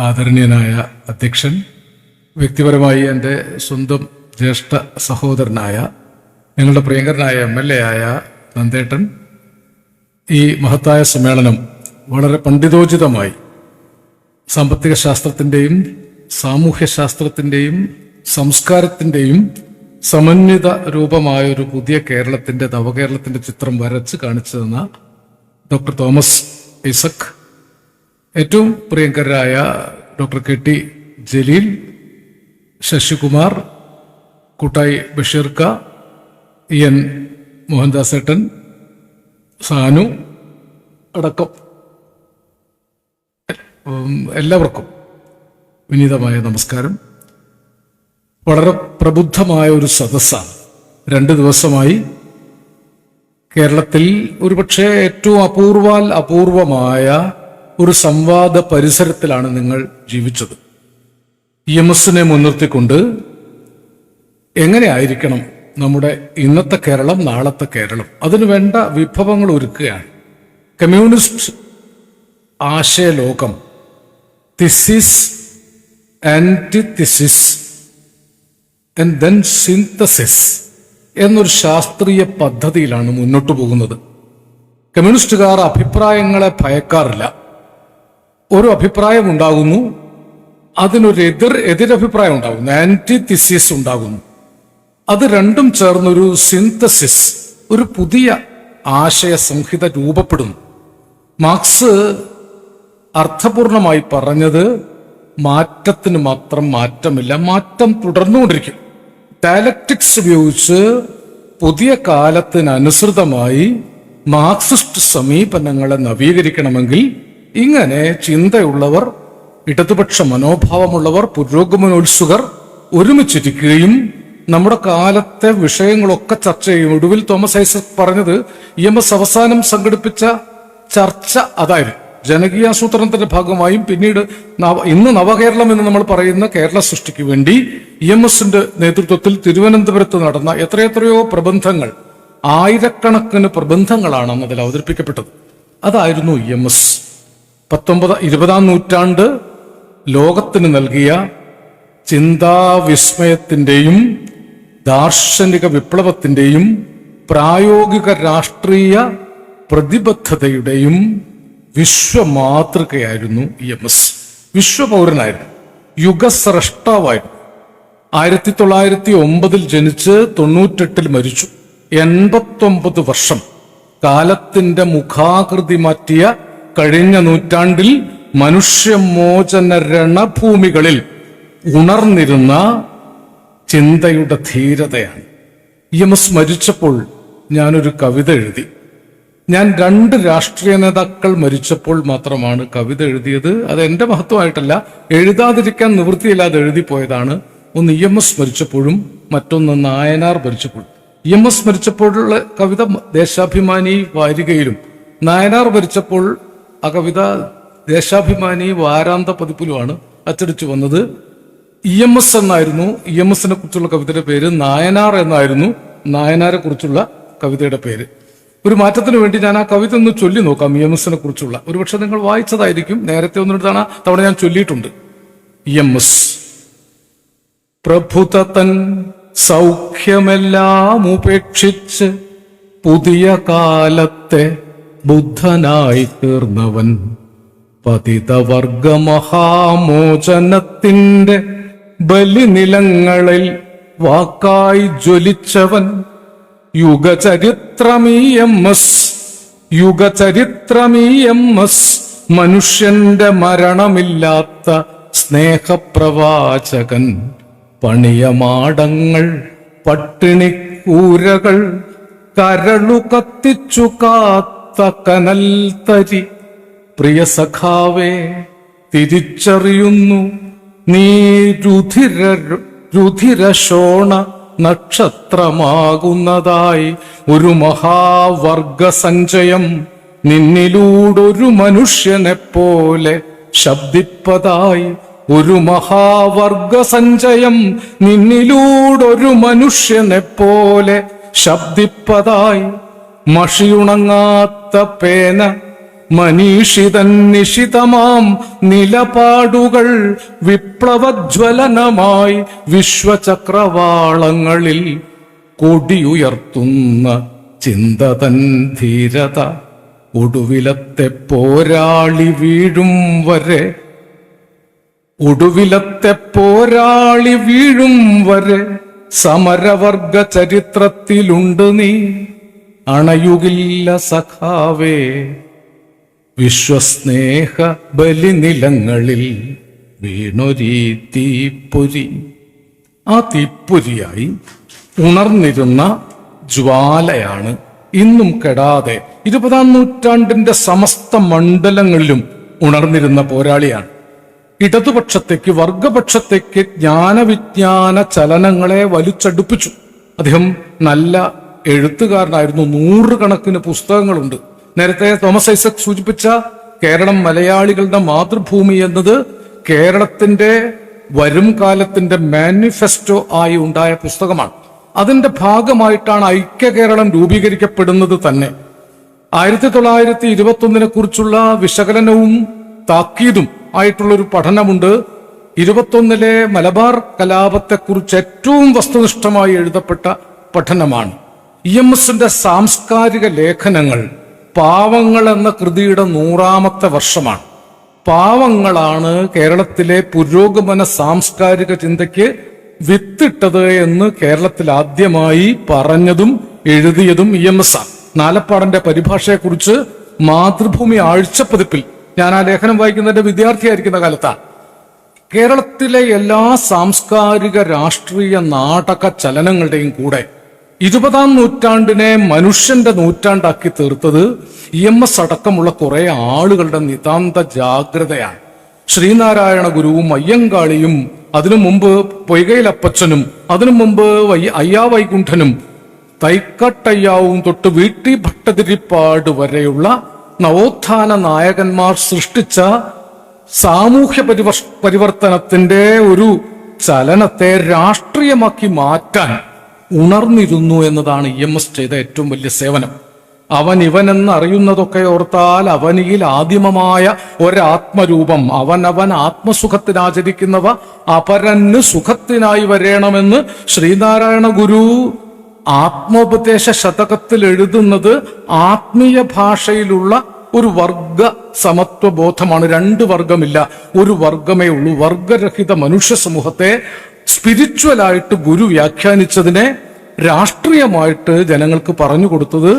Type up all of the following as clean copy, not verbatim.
ആദരണീയനായ അധ്യക്ഷൻ, വ്യക്തിപരമായി എൻ്റെ സ്വന്തം ജ്യേഷ്ഠ സഹോദരനായ ഞങ്ങളുടെ പ്രിയങ്കരനായ MLA ആയ നന്ദേട്ടൻ, ഈ മഹത്തായ സമ്മേളനം വളരെ പണ്ഡിതോചിതമായി സാമ്പത്തിക ശാസ്ത്രത്തിൻ്റെയും സാമൂഹ്യശാസ്ത്രത്തിൻ്റെയും സംസ്കാരത്തിൻ്റെയും സമന്വിത രൂപമായൊരു പുതിയ കേരളത്തിൻ്റെ നവകേരളത്തിൻ്റെ ചിത്രം വരച്ച് കാണിച്ചു തന്ന ഡോക്ടർ തോമസ് ഐസക്, ഏറ്റവും പ്രിയങ്കരായ ഡോക്ടർ KT ജലീൽ, ശശികുമാർ, കൂട്ടായി ബഷീർക്ക, EN മോഹൻദാസേട്ടൻ, സാനു അടക്കം എല്ലാവർക്കും വിനീതമായ നമസ്കാരം. വളരെ പ്രബുദ്ധമായ ഒരു സദസ്സാണ്. 2 ദിവസമായി കേരളത്തിൽ ഒരുപക്ഷെ ഏറ്റവും അപൂർവമായ ഒരു സംവാദ പരിസരത്തിലാണ് നിങ്ങൾ ജീവിച്ചത്. EMSനെ മുൻനിർത്തിക്കൊണ്ട് എങ്ങനെയായിരിക്കണം നമ്മുടെ ഇന്നത്തെ കേരളം, നാളത്തെ കേരളം, അതിനു വേണ്ട വിഭവങ്ങൾ ഒരുക്കുകയാണ്. കമ്മ്യൂണിസ്റ്റ് ആശയലോകം, thesis, antithesis and then synthesis എന്നൊരു ശാസ്ത്രീയ പദ്ധതിയിലാണ് മുന്നോട്ട് പോകുന്നത്. കമ്മ്യൂണിസ്റ്റുകാർ അഭിപ്രായങ്ങളെ ഭയക്കാറില്ല. ഒരു അഭിപ്രായം ഉണ്ടാകുന്നു, അതിനൊരു എതിരഭിപ്രായം ഉണ്ടാകുന്നു, ആന്റിതിസിസ് ഉണ്ടാകുന്നു. അത് രണ്ടും ചേർന്നൊരു സിന്തസിസ്, ഒരു പുതിയ ആശയ സംഹിത രൂപപ്പെടുന്നു. മാർക്സ് അർത്ഥപൂർണമായി പറഞ്ഞത് മാറ്റത്തിന് മാത്രം മാറ്റമില്ല, മാറ്റം തുടർന്നുകൊണ്ടിരിക്കും. ഡയലക്റ്റിക്സ് ഉപയോഗിച്ച് പുതിയ കാലത്തിനനുസൃതമായി മാർക്സിസ്റ്റ് സമീപനങ്ങളെ നവീകരിക്കണമെങ്കിൽ ഇങ്ങനെ ചിന്തയുള്ളവർ, ഇടതുപക്ഷ മനോഭാവമുള്ളവർ, പുരോഗമനോത്സുകർ ഒരുമിച്ചിരിക്കുകയും നമ്മുടെ കാലത്തെ വിഷയങ്ങളൊക്കെ ചർച്ച ചെയ്യും. ഒടുവിൽ തോമസ് ഐസക് പറഞ്ഞത് EMS അവസാനം സംഘടിപ്പിച്ച ചർച്ച അതായിരുന്നു. ജനകീയാസൂത്രണത്തിന്റെ ഭാഗമായും പിന്നീട് ഇന്ന് നവകേരളം എന്ന് നമ്മൾ പറയുന്ന കേരള സൃഷ്ടിക്ക് വേണ്ടി EMSന്റെ നേതൃത്വത്തിൽ തിരുവനന്തപുരത്ത് നടന്ന എത്രയെത്രയോ പ്രബന്ധങ്ങൾ, ആയിരക്കണക്കിന് പ്രബന്ധങ്ങളാണ് അന്ന് അതിൽ അവതരിപ്പിക്കപ്പെട്ടത്. അതായിരുന്നു EMS. 20-ആം നൂറ്റാണ്ട് ലോകത്തിന് നൽകിയ ചിന്താവിസ്മയത്തിന്റെയും ദാർശനിക വിപ്ലവത്തിന്റെയും പ്രായോഗിക രാഷ്ട്രീയ പ്രതിബദ്ധതയുടെയും വിശ്വമാതൃകയായിരുന്നു EMS. വിശ്വപൗരനായിരുന്നു, യുഗസ്രഷ്ടാവായിരുന്നു. 1909 ജനിച്ച് 98 മരിച്ചു. 89 വർഷം കാലത്തിന്റെ മുഖാകൃതി മാറ്റിയ കഴിഞ്ഞ നൂറ്റാണ്ടിൽ മനുഷ്യമോചന രണഭൂമികളിൽ ഉണർന്നിരുന്ന ചിന്തയുടെ ധീരതയാണ്. EMS മരിച്ചപ്പോൾ ഞാനൊരു കവിത എഴുതി. ഞാൻ 2 രാഷ്ട്രീയ നേതാക്കൾ മരിച്ചപ്പോൾ മാത്രമാണ് കവിത എഴുതിയത്. അത് എന്റെ മഹത്വമായിട്ടല്ല, എഴുതാതിരിക്കാൻ നിവൃത്തിയില്ലാതെ എഴുതിപ്പോയതാണ്. ഒന്ന് EMS മരിച്ചപ്പോഴും മറ്റൊന്ന് നായനാർ മരിച്ചപ്പോഴും. EMS മരിച്ചപ്പോഴുള്ള കവിത ദേശാഭിമാനി വാരികയിലും, നായനാർ മരിച്ചപ്പോൾ ആ കവിത ദേശാഭിമാനി വാരാന്ത പതിപ്പിലുമാണ് അച്ചടിച്ചു വന്നത്. EMS എന്നായിരുന്നു EMSനെ കുറിച്ചുള്ള കവിതയുടെ പേര്, നായനാർ എന്നായിരുന്നു നായനാരെ കുറിച്ചുള്ള കവിതയുടെ പേര്. ഒരു മാറ്റത്തിന് വേണ്ടി ഞാൻ ആ കവിത ഒന്ന് ചൊല്ലി നോക്കാം. EMSനെ കുറിച്ചുള്ള, ഒരുപക്ഷെ നിങ്ങൾ വായിച്ചതായിരിക്കും, നേരത്തെ 1-2 തവണ ഞാൻ ചൊല്ലിയിട്ടുണ്ട്. EMS: പ്രഭുത തൻ സൗഖ്യമെല്ലാം ഉപേക്ഷിച്ച് പുതിയ കാലത്തെ ബുദ്ധനായി തീർന്നവൻ, പതിതവർഗ മഹാമോചനത്തിന്റെ ബലിനിലങ്ങളിൽ വാക്കായി ജ്വലിച്ചവൻ, യുഗചരിത്രമീ മനുഷ്യന്റെ മരണമില്ലാത്ത സ്നേഹപ്രവാചകൻ, പണിയമാടങ്ങൾ, പട്ടിണിക്കൂരകൾ, കരളു കത്തിച്ചു കാത്ത കനൽ തരി. പ്രിയ സഖാവേ, തിരിച്ചറിയുന്നു നീ രുധിരശോണ നക്ഷത്രമാകുന്നതായി ഒരു മഹാവർഗ സഞ്ചയം നിന്നിലൂടൊരു മനുഷ്യനെപ്പോലെ ശബ്ദിപ്പതായി. ഒരു മഹാവർഗ സഞ്ചയം നിന്നിലൂടൊരു മനുഷ്യനെപ്പോലെ ശബ്ദിപ്പതായി. മഷിയുണങ്ങാത്ത പേന മനീഷിതൻ നിശിതമാം നിലപാടുകൾ വിപ്ലവജ്വലനമായി വിശ്വചക്രവാളങ്ങളിൽ കൊടിയുയർത്തുന്ന ചിന്തതൻ ധീരത ഒടുവിലത്തെ പോരാളി വീഴും വരെ സമരവർഗ ചരിത്രത്തിലുണ്ട് നീ അണയുകില്ല സഖാവേ വിശ്വസ്നേഹ ബലിനിലങ്ങളിൽ വീണൊരീ തീപ്പൊരി. ആ തീപ്പൊരിയായി ഉണർന്നിരുന്ന ജ്വാലയാണ് ഇന്നും കെടാതെ 20-ാം നൂറ്റാണ്ടിന്റെ സമസ്ത മണ്ഡലങ്ങളിലും ഉണർന്നിരുന്ന പോരാളിയാണ്. ഇടതുപക്ഷത്തേക്ക്, വർഗപക്ഷത്തേക്ക് ജ്ഞാനവിജ്ഞാന ചലനങ്ങളെ വലിച്ചടുപ്പിച്ചു. അദ്ദേഹം നല്ല എഴുത്തുകാരനായിരുന്നു. 100 കണക്കിന് പുസ്തകങ്ങളുണ്ട്. നേരത്തെ തോമസ് ഐസക് സൂചിപ്പിച്ച കേരളം മലയാളികളുടെ മാതൃഭൂമി എന്നത് കേരളത്തിന്റെ വരും കാലത്തിന്റെ മാനിഫെസ്റ്റോ ആയി ഉണ്ടായ പുസ്തകമാണ്. അതിന്റെ ഭാഗമായിട്ടാണ് ഐക്യ കേരളം രൂപീകരിക്കപ്പെടുന്നത് തന്നെ. 1921 കുറിച്ചുള്ള വിശകലനവും താക്കീതും ആയിട്ടുള്ളൊരു പഠനമുണ്ട്. 21 മലബാർ കലാപത്തെക്കുറിച്ച് ഏറ്റവും വസ്തുനിഷ്ഠമായി എഴുതപ്പെട്ട പഠനമാണ്. EMSന്റെ സാംസ്കാരിക ലേഖനങ്ങൾ പാവങ്ങൾ എന്ന കൃതിയുടെ 100ാമത്തെ വർഷമാണ്. പാവങ്ങളാണ് കേരളത്തിലെ പുരോഗമന സാംസ്കാരിക ചിന്തയ്ക്ക് വിത്തിട്ടത് എന്ന് കേരളത്തിൽ ആദ്യമായി പറഞ്ഞതും എഴുതിയതും EMS ആണ്. നാലപ്പാടന്റെ പരിഭാഷയെക്കുറിച്ച് മാതൃഭൂമി ആഴ്ചപ്പതിപ്പിൽ ഞാൻ ആ ലേഖനം വായിക്കുന്നതിന്റെ വിദ്യാർത്ഥിയായിരിക്കുന്ന കാലത്താണ് കേരളത്തിലെ എല്ലാ സാംസ്കാരിക രാഷ്ട്രീയ നാടക ചലനങ്ങളുടെയും കൂടെ 20-ാം നൂറ്റാണ്ടിനെ മനുഷ്യന്റെ നൂറ്റാണ്ടാക്കി തീർത്തത് EMS അടക്കമുള്ള കുറെ ആളുകളുടെ നിതാന്ത ജാഗ്രതയാണ്. ശ്രീനാരായണ ഗുരുവും അയ്യങ്കാളിയും, അതിനു മുമ്പ് പൊയ്കയിലപ്പച്ചനും, അതിനു മുമ്പ് അയ്യാ വൈകുണ്ഠനും, തൈക്കട്ടയ്യാവും തൊട്ട് വീട്ടി ഭട്ടതിരിപ്പാട് വരെയുള്ള നവോത്ഥാന നായകന്മാർ സൃഷ്ടിച്ച സാമൂഹ്യ പരിവർത്തനത്തിന്റെ ഒരു ചലനത്തെ രാഷ്ട്രീയമാക്കി മാറ്റാൻ ഉണർന്നിരുന്നു എന്നതാണ് EMS ചെയ്ത ഏറ്റവും വലിയ സേവനം. അവൻ ഇവനെന്ന് അറിയുന്നതൊക്കെ ഓർത്താൽ അവനിയിൽ ആദിമമായ ഒരാത്മരൂപം, അവനവൻ ആത്മസുഖത്തിനാചരിക്കുന്നവ അപരന് സുഖത്തിനായി വരേണമെന്ന് ശ്രീനാരായണ ഗുരു ആത്മോപദേശ ശതകത്തിൽ എഴുതുന്നത് ആത്മീയ ഭാഷയിലുള്ള ഒരു വർഗ സമത്വ ബോധമാണ്. 2 വർഗമില്ല, ഒരു വർഗമേ ഉള്ളൂ. വർഗരഹിത മനുഷ്യ സമൂഹത്തെ സ്പിരിച്വലായിട്ട് ഗുരു വ്യാഖ്യാനിച്ചതിനെ രാഷ്ട്രീയമായിട്ട് ജനങ്ങൾക്ക് പറഞ്ഞു കൊടുത്തത്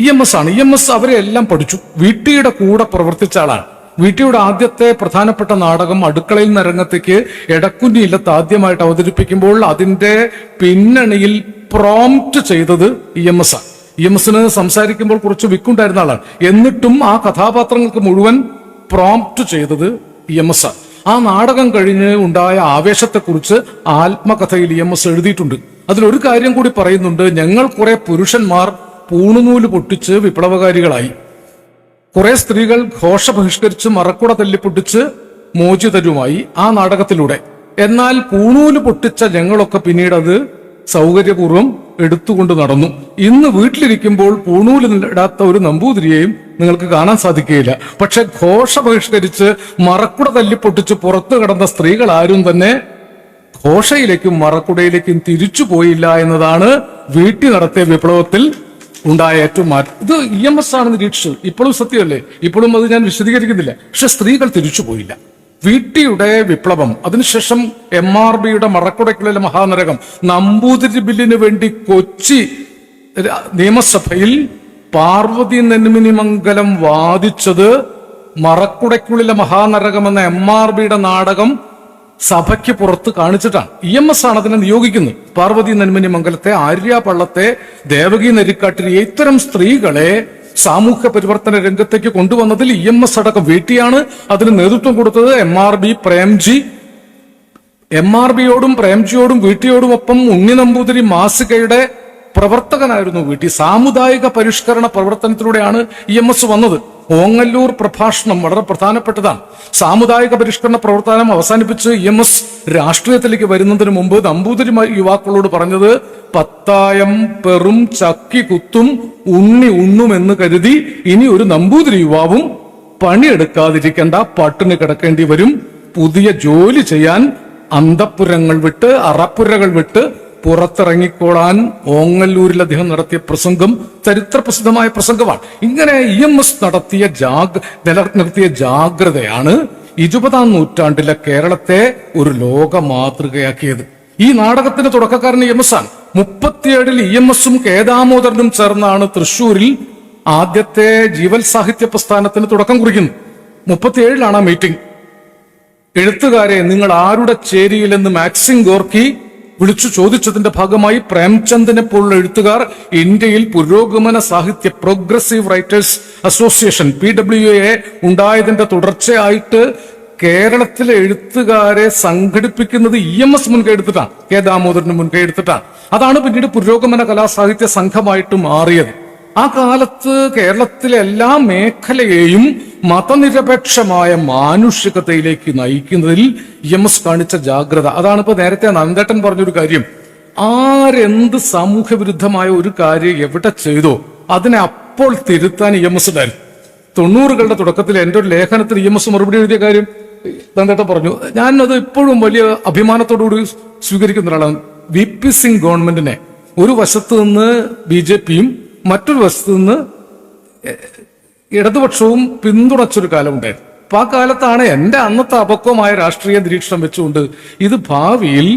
EMS ആണ്. EMS അവരെ എല്ലാം പഠിച്ചു. വീട്ടിയുടെ കൂടെ പ്രവർത്തിച്ച ആളാണ്. വീട്ടിയുടെ ആദ്യത്തെ പ്രധാനപ്പെട്ട നാടകം അടുക്കളയിൽ നിന്ന് രംഗത്തേക്ക് എടക്കുഞ്ഞി ഇല്ലത്ത് ആദ്യമായിട്ട് അവതരിപ്പിക്കുമ്പോൾ അതിന്റെ പിന്നണിയിൽ പ്രോംപ്റ്റ് ചെയ്തത് EMS ആണ്. EMSന് സംസാരിക്കുമ്പോൾ കുറച്ച് വിക്കുണ്ടായിരുന്ന ആളാണ്. എന്നിട്ടും ആ കഥാപാത്രങ്ങൾക്ക് മുഴുവൻ പ്രോംപ്റ്റ് ചെയ്തത് EMS ആണ്. ആ നാടകം കഴിഞ്ഞ് ഉണ്ടായ ആവേശത്തെക്കുറിച്ച് ആത്മകഥയിൽ EMS എഴുതിയിട്ടുണ്ട്. അതിലൊരു കാര്യം കൂടി പറയുന്നുണ്ട്. ഞങ്ങൾ കുറെ പുരുഷന്മാർ പൂണുനൂല് പൊട്ടിച്ച് വിപ്ലവകാരികളായി, കുറെ സ്ത്രീകൾ ഘോഷ ബഹിഷ്കരിച്ച് മറക്കുട തല്ലിപ്പൊട്ടിച്ച് മോചിതരുമായി ആ നാടകത്തിലൂടെ. എന്നാൽ പൂണൂല് പൊട്ടിച്ച ഞങ്ങളൊക്കെ പിന്നീട് അത് സൗകര്യപൂർവ്വം എടുത്തുകൊണ്ട് നടന്നു. ഇന്ന് വീട്ടിലിരിക്കുമ്പോൾ പൂണൂലിടാത്ത ഒരു നമ്പൂതിരിയെയും നിങ്ങൾക്ക് കാണാൻ സാധിക്കുകയില്ല. പക്ഷെ ഘോഷ ബഹിഷ്കരിച്ച് മറക്കുട തല്ലിപ്പൊട്ടിച്ച് പുറത്തു കടന്ന സ്ത്രീകൾ ആരും തന്നെ ഘോഷയിലേക്കും മറക്കുടയിലേക്കും തിരിച്ചു പോയില്ല എന്നതാണ് വീട്ടിൽ നടത്തിയ വിപ്ലവത്തിൽ ഉണ്ടായ ഏറ്റവും മാറ്റം. ഇത് EMS ആണ് നിരീക്ഷിച്ചത്. ഇപ്പോഴും സത്യമല്ലേ? ഇപ്പോഴും അത് ഞാൻ വിശദീകരിക്കുന്നില്ല. പക്ഷെ സ്ത്രീകൾ തിരിച്ചു പോയില്ല. വീട്ടിയുടെ വിപ്ലവം, അതിനുശേഷം MRBയുടെ മറക്കുടയ്ക്കുള്ളിലെ മഹാനരകം, നമ്പൂതിരി ബില്ലിന് വേണ്ടി കൊച്ചി നിയമസഭയിൽ പാർവതി നെന്മിനിമംഗലം വാദിച്ചത് മറക്കുടയ്ക്കുള്ളിലെ മഹാനരകം എന്ന MRBയുടെ നാടകം സഭയ്ക്ക് പുറത്ത് കാണിച്ചിട്ടാണ്. EMS ആണ് അതിനെ നിയോഗിക്കുന്നത്. പാർവതി നെന്മിനിമംഗലത്തെ, ആര്യ പള്ളത്തെ, ദേവകി നെരിക്കാട്ടിരിയെ, ഇത്തരം സ്ത്രീകളെ സാമൂഹ്യ പരിവർത്തന രംഗത്തേക്ക് കൊണ്ടുവന്നതിൽ EMS അടക്കം വീട്ടിയാണ് അതിന് നേതൃത്വം കൊടുത്തത്. MRBയോടും പ്രേംജിയോടും വീട്ടിയോടും ഒപ്പം ഉണ്ണി നമ്പൂതിരി മാസികയുടെ പ്രവർത്തകനായിരുന്നു വീട്ടി. സാമുദായിക പരിഷ്കരണ പ്രവർത്തനത്തിലൂടെയാണ് EMS വന്നത്. ഓങ്ങല്ലൂർ പ്രഭാഷണം വളരെ പ്രധാനപ്പെട്ടതാണ്. സാമുദായിക പരിഷ്കരണ പ്രവർത്തനം അവസാനിപ്പിച്ച് EMS രാഷ്ട്രീയത്തിലേക്ക് വരുന്നതിന് മുമ്പ് നമ്പൂതിരി യുവാക്കളോട് പറഞ്ഞത്, പത്തായം പെറും ചക്കി കുത്തും ഉണ്ണി ഉണ്ണും എന്ന് കരുതി ഇനി ഒരു നമ്പൂതിരി യുവാവും പണിയെടുക്കാതിരിക്കേണ്ട, പട്ടിണി കിടക്കേണ്ടി വരും. പുതിയ ജോലി ചെയ്യാൻ അന്തപ്പുരങ്ങൾ വിട്ട്, അറപ്പുരകൾ വിട്ട് പുറത്തിറങ്ങിക്കോളാൻ ഓങ്ങല്ലൂരിൽ അദ്ദേഹം നടത്തിയ പ്രസംഗം ചരിത്രപ്രസിദ്ധമായ പ്രസംഗമാണ്. ഇങ്ങനെ EMS നിലനിർത്തിയ ജാഗ്രതയാണ് 20-ാം നൂറ്റാണ്ടിലെ കേരളത്തെ ഒരു ലോക മാതൃകയാക്കിയത്. ഈ നാടകത്തിന്റെ തുടക്കക്കാരൻ EMS ആണ്. 37-ൽ EMS-ഉം കെ ദാമോദരനും ചേർന്നാണ് തൃശൂരിൽ ആദ്യത്തെ ജീവൽ സാഹിത്യ പ്രസ്ഥാനത്തിന് തുടക്കം കുറിക്കുന്നത്. 37-ലാണ് ആ മീറ്റിംഗ്. എഴുത്തുകാരെ, നിങ്ങൾ ആരുടെ ചേരിയിലെന്ന് മാക്സിം ഗോർക്കി വിളിച്ചു ചോദിച്ചതിന്റെ ഭാഗമായി പ്രേംചന്ദിനെ പോലുള്ള എഴുത്തുകാർ ഇന്ത്യയിൽ പുരോഗമന സാഹിത്യ പ്രോഗ്രസീവ് റൈറ്റേഴ്സ് അസോസിയേഷൻ PWA ഉണ്ടായതിന്റെ തുടർച്ചയായിട്ട് കേരളത്തിലെ എഴുത്തുകാരെ സംഘടിപ്പിക്കുന്നത് EMS മുൻകൈ എടുത്തിട്ടാണ്, കെ ദാമോദരന് മുൻകൈ എടുത്തിട്ടാണ്. അതാണ് പിന്നീട് പുരോഗമന കലാസാഹിത്യ സംഘമായിട്ട് മാറിയത്. ആ കാലത്ത് കേരളത്തിലെ എല്ലാ മേഖലയെയും മതനിരപേക്ഷമായ മാനുഷികതയിലേക്ക് നയിക്കുന്നതിൽ EMS കാണിച്ച ജാഗ്രത, അതാണ് ഇപ്പൊ നേരത്തെ നന്ദേട്ടൻ പറഞ്ഞൊരു കാര്യം. ആരെന്ത് സാമൂഹ്യ വിരുദ്ധമായ ഒരു കാര്യം എവിടെ ചെയ്തോ അതിനെ അപ്പോൾ തിരുത്താൻ EMS ഉണ്ടായിരുന്നു. 90കളുടെ തുടക്കത്തിൽ എൻ്റെ ഒരു ലേഖനത്തിന് EMS മറുപടി എഴുതിയ കാര്യം നന്ദേട്ടൻ പറഞ്ഞു. ഞാനത് ഇപ്പോഴും വലിയ അഭിമാനത്തോടുകൂടി സ്വീകരിക്കുന്ന ഒരാളാണ്. VP സിംഗ് ഗവൺമെന്റിനെ ഒരു വശത്ത് നിന്ന് BJPയും മറ്റൊരു വശത്ത് നിന്ന് ഇടതുപക്ഷവും പിന്തുണച്ചൊരു കാലമുണ്ടായിരുന്നു. അപ്പൊ ആ കാലത്താണ് എന്റെ അന്നത്തെ അപക്വമായ രാഷ്ട്രീയ നിരീക്ഷണം വെച്ചുകൊണ്ട് ഇത് ഭാവിയിൽ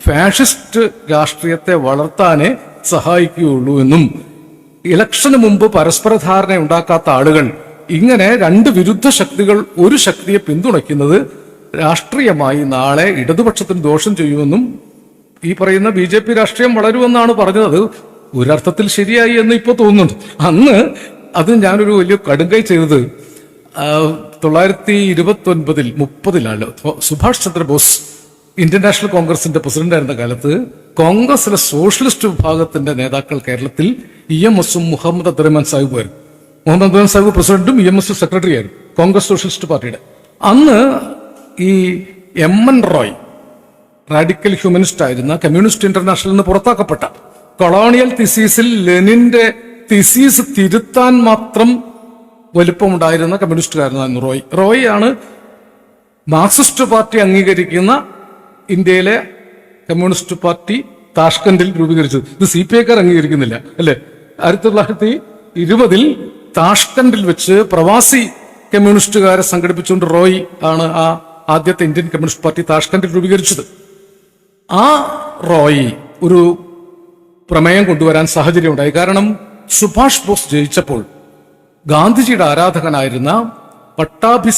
ഫാഷിസ്റ്റ് രാഷ്ട്രീയത്തെ വളർത്താനേ സഹായിക്കുകയുള്ളൂ എന്നും ഇലക്ഷന് മുമ്പ് പരസ്പര ധാരണ ഉണ്ടാക്കാത്ത ആളുകൾ ഇങ്ങനെ രണ്ട് വിരുദ്ധ ശക്തികൾ ഒരു ശക്തിയെ പിന്തുണയ്ക്കുന്നത് രാഷ്ട്രീയമായി നാളെ ഇടതുപക്ഷത്തിന് ദോഷം ചെയ്യുമെന്നും ഈ പറയുന്ന BJP രാഷ്ട്രീയം വളരുമെന്നാണ് പറഞ്ഞത്. ഒരർത്ഥത്തിൽ ശരിയായി എന്ന് ഇപ്പൊ തോന്നുന്നുണ്ട്. അന്ന് അത് ഞാനൊരു വലിയ കടുങ്കൈ ചെയ്തത് 1929-30 സുഭാഷ് ചന്ദ്രബോസ് ഇന്ത്യൻ നാഷണൽ കോൺഗ്രസിന്റെ പ്രസിഡന്റായിരുന്ന കാലത്ത് കോൺഗ്രസിലെ സോഷ്യലിസ്റ്റ് വിഭാഗത്തിന്റെ നേതാക്കൾ കേരളത്തിൽ EMS-ഉം മുഹമ്മദ് അബ്ദുറഹ്മാൻ സാഹിബുമായിരുന്നു. മുഹമ്മദ് അബ്ദുറഹ്മാൻ സാഹിബ് പ്രസിഡന്റും EMS സെക്രട്ടറി ആയിരുന്നു കോൺഗ്രസ് സോഷ്യലിസ്റ്റ് പാർട്ടിയുടെ. അന്ന് ഈ MN റോയ് റാഡിക്കൽ ഹ്യൂമനിസ്റ്റ് ആയിരുന്ന കമ്മ്യൂണിസ്റ്റ് ഇന്റർനാഷണലിൽ നിന്ന് പുറത്താക്കപ്പെട്ട കൊളോണിയൽ തിസീസിൽ ലെനിന്റെ തിസീസ് തിരുത്താൻ മാത്രം വലുപ്പമുണ്ടായിരുന്ന കമ്മ്യൂണിസ്റ്റുകാരനായിരുന്നു റോയ് ആണ് മാർക്സിസ്റ്റ് പാർട്ടി അംഗീകരിക്കുന്ന ഇന്ത്യയിലെ കമ്മ്യൂണിസ്റ്റ് പാർട്ടി താഷ്കന്റിൽ രൂപീകരിച്ചത്. ഇത് CPI-ക്കാർ അംഗീകരിക്കുന്നില്ല അല്ലെ. 1920 താഷ്കന്റിൽ വെച്ച് പ്രവാസി കമ്മ്യൂണിസ്റ്റുകാരെ സംഘടിപ്പിച്ചുകൊണ്ട് റോയ് ആണ് ആ ആദ്യത്തെ ഇന്ത്യൻ കമ്മ്യൂണിസ്റ്റ് പാർട്ടി താഷ്കന്റിൽ രൂപീകരിച്ചത്. ആ റോയ് ഒരു പ്രമേയം കൊണ്ടുവരാൻ സാഹചര്യമുണ്ടായി. കാരണം സുഭാഷ് ബോസ് ജയിച്ചപ്പോൾ ഗാന്ധിജിയുടെ ആരാധകനായിരുന്ന പട്ടാഭി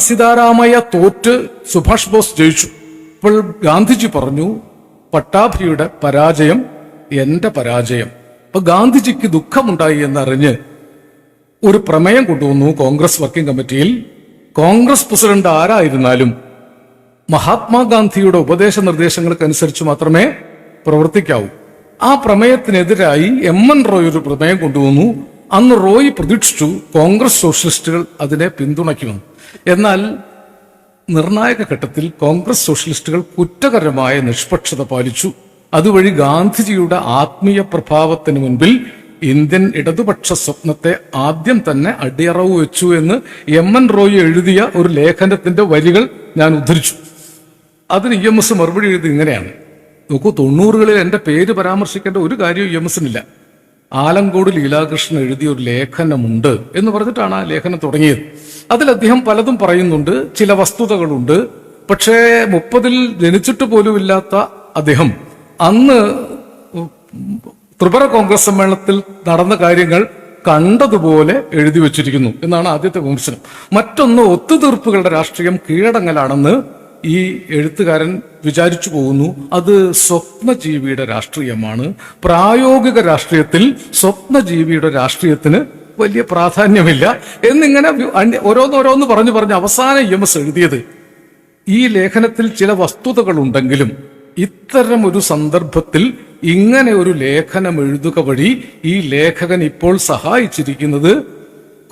സീതാരാമയ്യ തോറ്റ് സുഭാഷ് ബോസ് ജയിച്ചു. അപ്പോൾ ഗാന്ധിജി പറഞ്ഞു, പട്ടാഭിയുടെ പരാജയം എന്റെ പരാജയം. അപ്പൊ ഗാന്ധിജിക്ക് ദുഃഖമുണ്ടായി എന്നറിഞ്ഞ് ഒരു പ്രമേയം കൊണ്ടുവന്നു കോൺഗ്രസ് വർക്കിംഗ് കമ്മിറ്റിയിൽ. കോൺഗ്രസ് പ്രസിഡന്റ് ആരായിരുന്നാലും മഹാത്മാഗാന്ധിയുടെ ഉപദേശ നിർദ്ദേശങ്ങൾക്കനുസരിച്ച് മാത്രമേ പ്രവർത്തിക്കാവൂ. ആ പ്രമേയത്തിനെതിരായി MN റോയ് ഒരു പ്രമേയം കൊണ്ടുവന്നു. അന്ന് റോയ് പ്രതീക്ഷിച്ചു കോൺഗ്രസ് സോഷ്യലിസ്റ്റുകൾ അതിനെ പിന്തുണയ്ക്കുമെന്ന്. എന്നാൽ നിർണായക ഘട്ടത്തിൽ കോൺഗ്രസ് സോഷ്യലിസ്റ്റുകൾ കുറ്റകരമായ നിഷ്പക്ഷത പാലിച്ചു. അതുവഴി ഗാന്ധിജിയുടെ ആത്മീയ പ്രഭാവത്തിന് മുൻപിൽ ഇന്ത്യൻ ഇടതുപക്ഷ സ്വപ്നത്തെ ആദ്യം തന്നെ അടിയറവ് വെച്ചു എന്ന് MN റോയ് എഴുതിയ ഒരു ലേഖനത്തിന്റെ വരികൾ ഞാൻ ഉദ്ധരിച്ചു. അതിന് EMS മറുപടി എഴുതി ഇങ്ങനെയാണ്. നോക്കൂ, 90കളിൽ എന്റെ പേര് പരാമർശിക്കേണ്ട ഒരു കാര്യവും EMSനില്ല. ആലങ്കോട് ലീലാകൃഷ്ണൻ എഴുതിയ ഒരു ലേഖനമുണ്ട് എന്ന് പറഞ്ഞിട്ടാണ് ആ ലേഖനം തുടങ്ങിയത്. അതിൽ അദ്ദേഹം പലതും പറയുന്നുണ്ട്, ചില വസ്തുതകളുണ്ട്. പക്ഷേ 30-ൽ ജനിച്ചിട്ട് പോലും ഇല്ലാത്ത അദ്ദേഹം അന്ന് ത്രിപുര കോൺഗ്രസ് സമ്മേളനത്തിൽ നടന്ന കാര്യങ്ങൾ കണ്ടതുപോലെ എഴുതി വച്ചിരിക്കുന്നു എന്നാണ് ആദ്യത്തെ വിമർശനം. മറ്റൊന്ന്, ഒത്തുതീർപ്പുകളുടെ രാഷ്ട്രീയം കീഴടങ്ങലാണെന്ന് ഈ എഴുത്തുകാരൻ വിചാരിച്ചു പോകുന്നു. അത് സ്വപ്നജീവിയുടെ രാഷ്ട്രീയമാണ്. പ്രായോഗിക രാഷ്ട്രീയത്തിൽ സ്വപ്നജീവിയുടെ രാഷ്ട്രീയത്തിന് വലിയ പ്രാധാന്യമില്ല എന്നിങ്ങനെ ഓരോന്നോരോന്ന് പറഞ്ഞ് അവസാനം EMS എഴുതിയത്, ഈ ലേഖനത്തിൽ ചില വസ്തുതകൾ ഉണ്ടെങ്കിലും ഇത്തരം ഒരു സന്ദർഭത്തിൽ ഇങ്ങനെ ഒരു ലേഖനം എഴുതുക വഴി ഈ ലേഖകൻ ഇപ്പോൾ സഹായിച്ചിരിക്കുന്നത്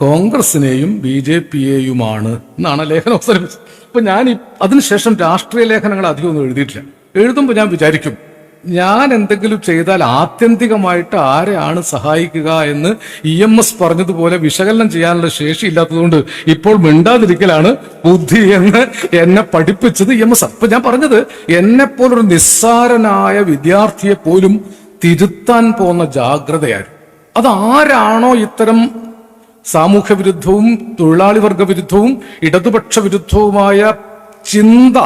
കോൺഗ്രസിനെയും BJPയെയുമാണ് എന്നാണ് ലേഖനം അവസാനിപ്പിച്ചത്. അപ്പൊ ഞാൻ അതിനുശേഷം രാഷ്ട്രീയ ലേഖനങ്ങൾ അധികം ഒന്നും എഴുതിയിട്ടില്ല. എഴുതുമ്പോൾ ഞാൻ വിചാരിക്കും ഞാൻ എന്തെങ്കിലും ചെയ്താൽ ആത്യന്തികമായിട്ട് ആരെയാണ് സഹായിക്കുക എന്ന് EMS പറഞ്ഞതുപോലെ വിശകലനം ചെയ്യാനുള്ള ശേഷി ഇല്ലാത്തതുകൊണ്ട് ഇപ്പോൾ മിണ്ടാതിരിക്കലാണ് ബുദ്ധി എന്ന് എന്നെ പഠിപ്പിച്ചത് EMS. അപ്പൊ ഞാൻ പറഞ്ഞത്, എന്നെ പോലൊരു നിസ്സാരനായ വിദ്യാർത്ഥിയെ പോലും തിരുത്താൻ പോകുന്ന ജാഗ്രതയായിരുന്നു. അതാരാണോ ഇത്തരം സാമൂഹ്യ വിരുദ്ധവും തൊഴിലാളി വർഗ വിരുദ്ധവും ഇടതുപക്ഷ വിരുദ്ധവുമായ ചിന്ത,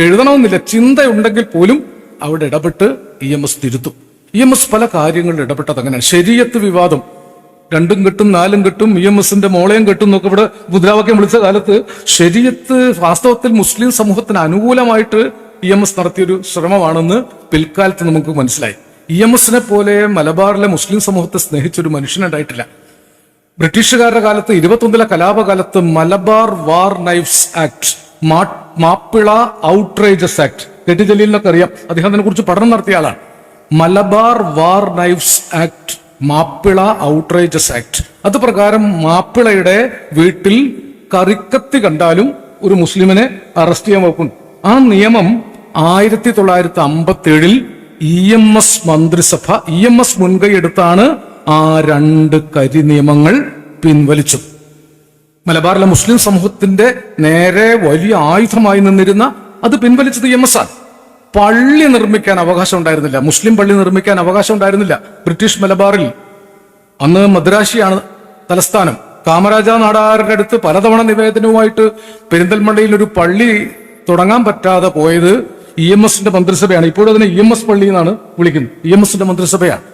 എഴുതണമെന്നില്ല, ചിന്തയുണ്ടെങ്കിൽ പോലും അവിടെ ഇടപെട്ട് EMS തിരുത്തും. EMS പല കാര്യങ്ങളിൽ ഇടപെട്ടത് അങ്ങനെയാണ്. ശരീഅത്ത് വിവാദം 2ഉം കെട്ടും 4ഉം കെട്ടും EMSന്റെ മോളയും കെട്ടും എന്നൊക്കെ ഇവിടെ മുദ്രാവാക്യം വിളിച്ച കാലത്ത് ശരീഅത്ത് വാസ്തവത്തിൽ മുസ്ലിം സമൂഹത്തിന് അനുകൂലമായിട്ട് EMS നടത്തിയൊരു ശ്രമമാണെന്ന് പിൽക്കാലത്ത് നമുക്ക് മനസ്സിലായി. EMSനെ പോലെ മലബാറിലെ മുസ്ലിം സമൂഹത്തെ സ്നേഹിച്ചൊരു മനുഷ്യനുണ്ടായിട്ടില്ല. ബ്രിട്ടീഷുകാരുടെ കാലത്ത് 21 കലാപകാലത്ത് Malabar war knives act, Mappila outrages act, കെട്ടി ജലീലിനൊക്കെ അറിയാം, അദ്ദേഹം അതിനെ കുറിച്ച് പഠനം നടത്തിയ ആളാണ്. Malabar war knives act, Mappila outrages act, അത് പ്രകാരം മാപ്പിളയുടെ വീട്ടിൽ കറിക്കത്തി കണ്ടാലും ഒരു മുസ്ലിമിനെ അറസ്റ്റ് ചെയ്യാൻ വകുപ്പുണ്ട്. ആ നിയമം 1957 EMS മന്ത്രിസഭ EMS മുൻകൈ എടുത്താണ് ആ 2 കരി നിയമങ്ങൾ പിൻവലിച്ചു. മലബാറിലെ മുസ്ലിം സമൂഹത്തിന്റെ നേരെ വലിയ ആയുധമായി നിന്നിരുന്ന അത് പിൻവലിച്ചത് EMS ആണ്. പള്ളി നിർമ്മിക്കാൻ അവകാശം ഉണ്ടായിരുന്നില്ല, മുസ്ലിം പള്ളി നിർമ്മിക്കാൻ അവകാശം ഉണ്ടായിരുന്നില്ല ബ്രിട്ടീഷ് മലബാറിൽ. അന്ന് മദ്രാശിയാണ് തലസ്ഥാനം. കാമരാജ നാടാരുടെ അടുത്ത് പലതവണ നിവേദനവുമായിട്ട് പെരിന്തൽമണ്ണയിൽ ഒരു പള്ളി തുടങ്ങാൻ പറ്റാതെ പോയത് EMSന്റെ മന്ത്രിസഭയാണ്. ഇപ്പോഴും അതിനെ EMS പള്ളി എന്നാണ് വിളിക്കുന്നത്. EMSന്റെ മന്ത്രിസഭയാണ്.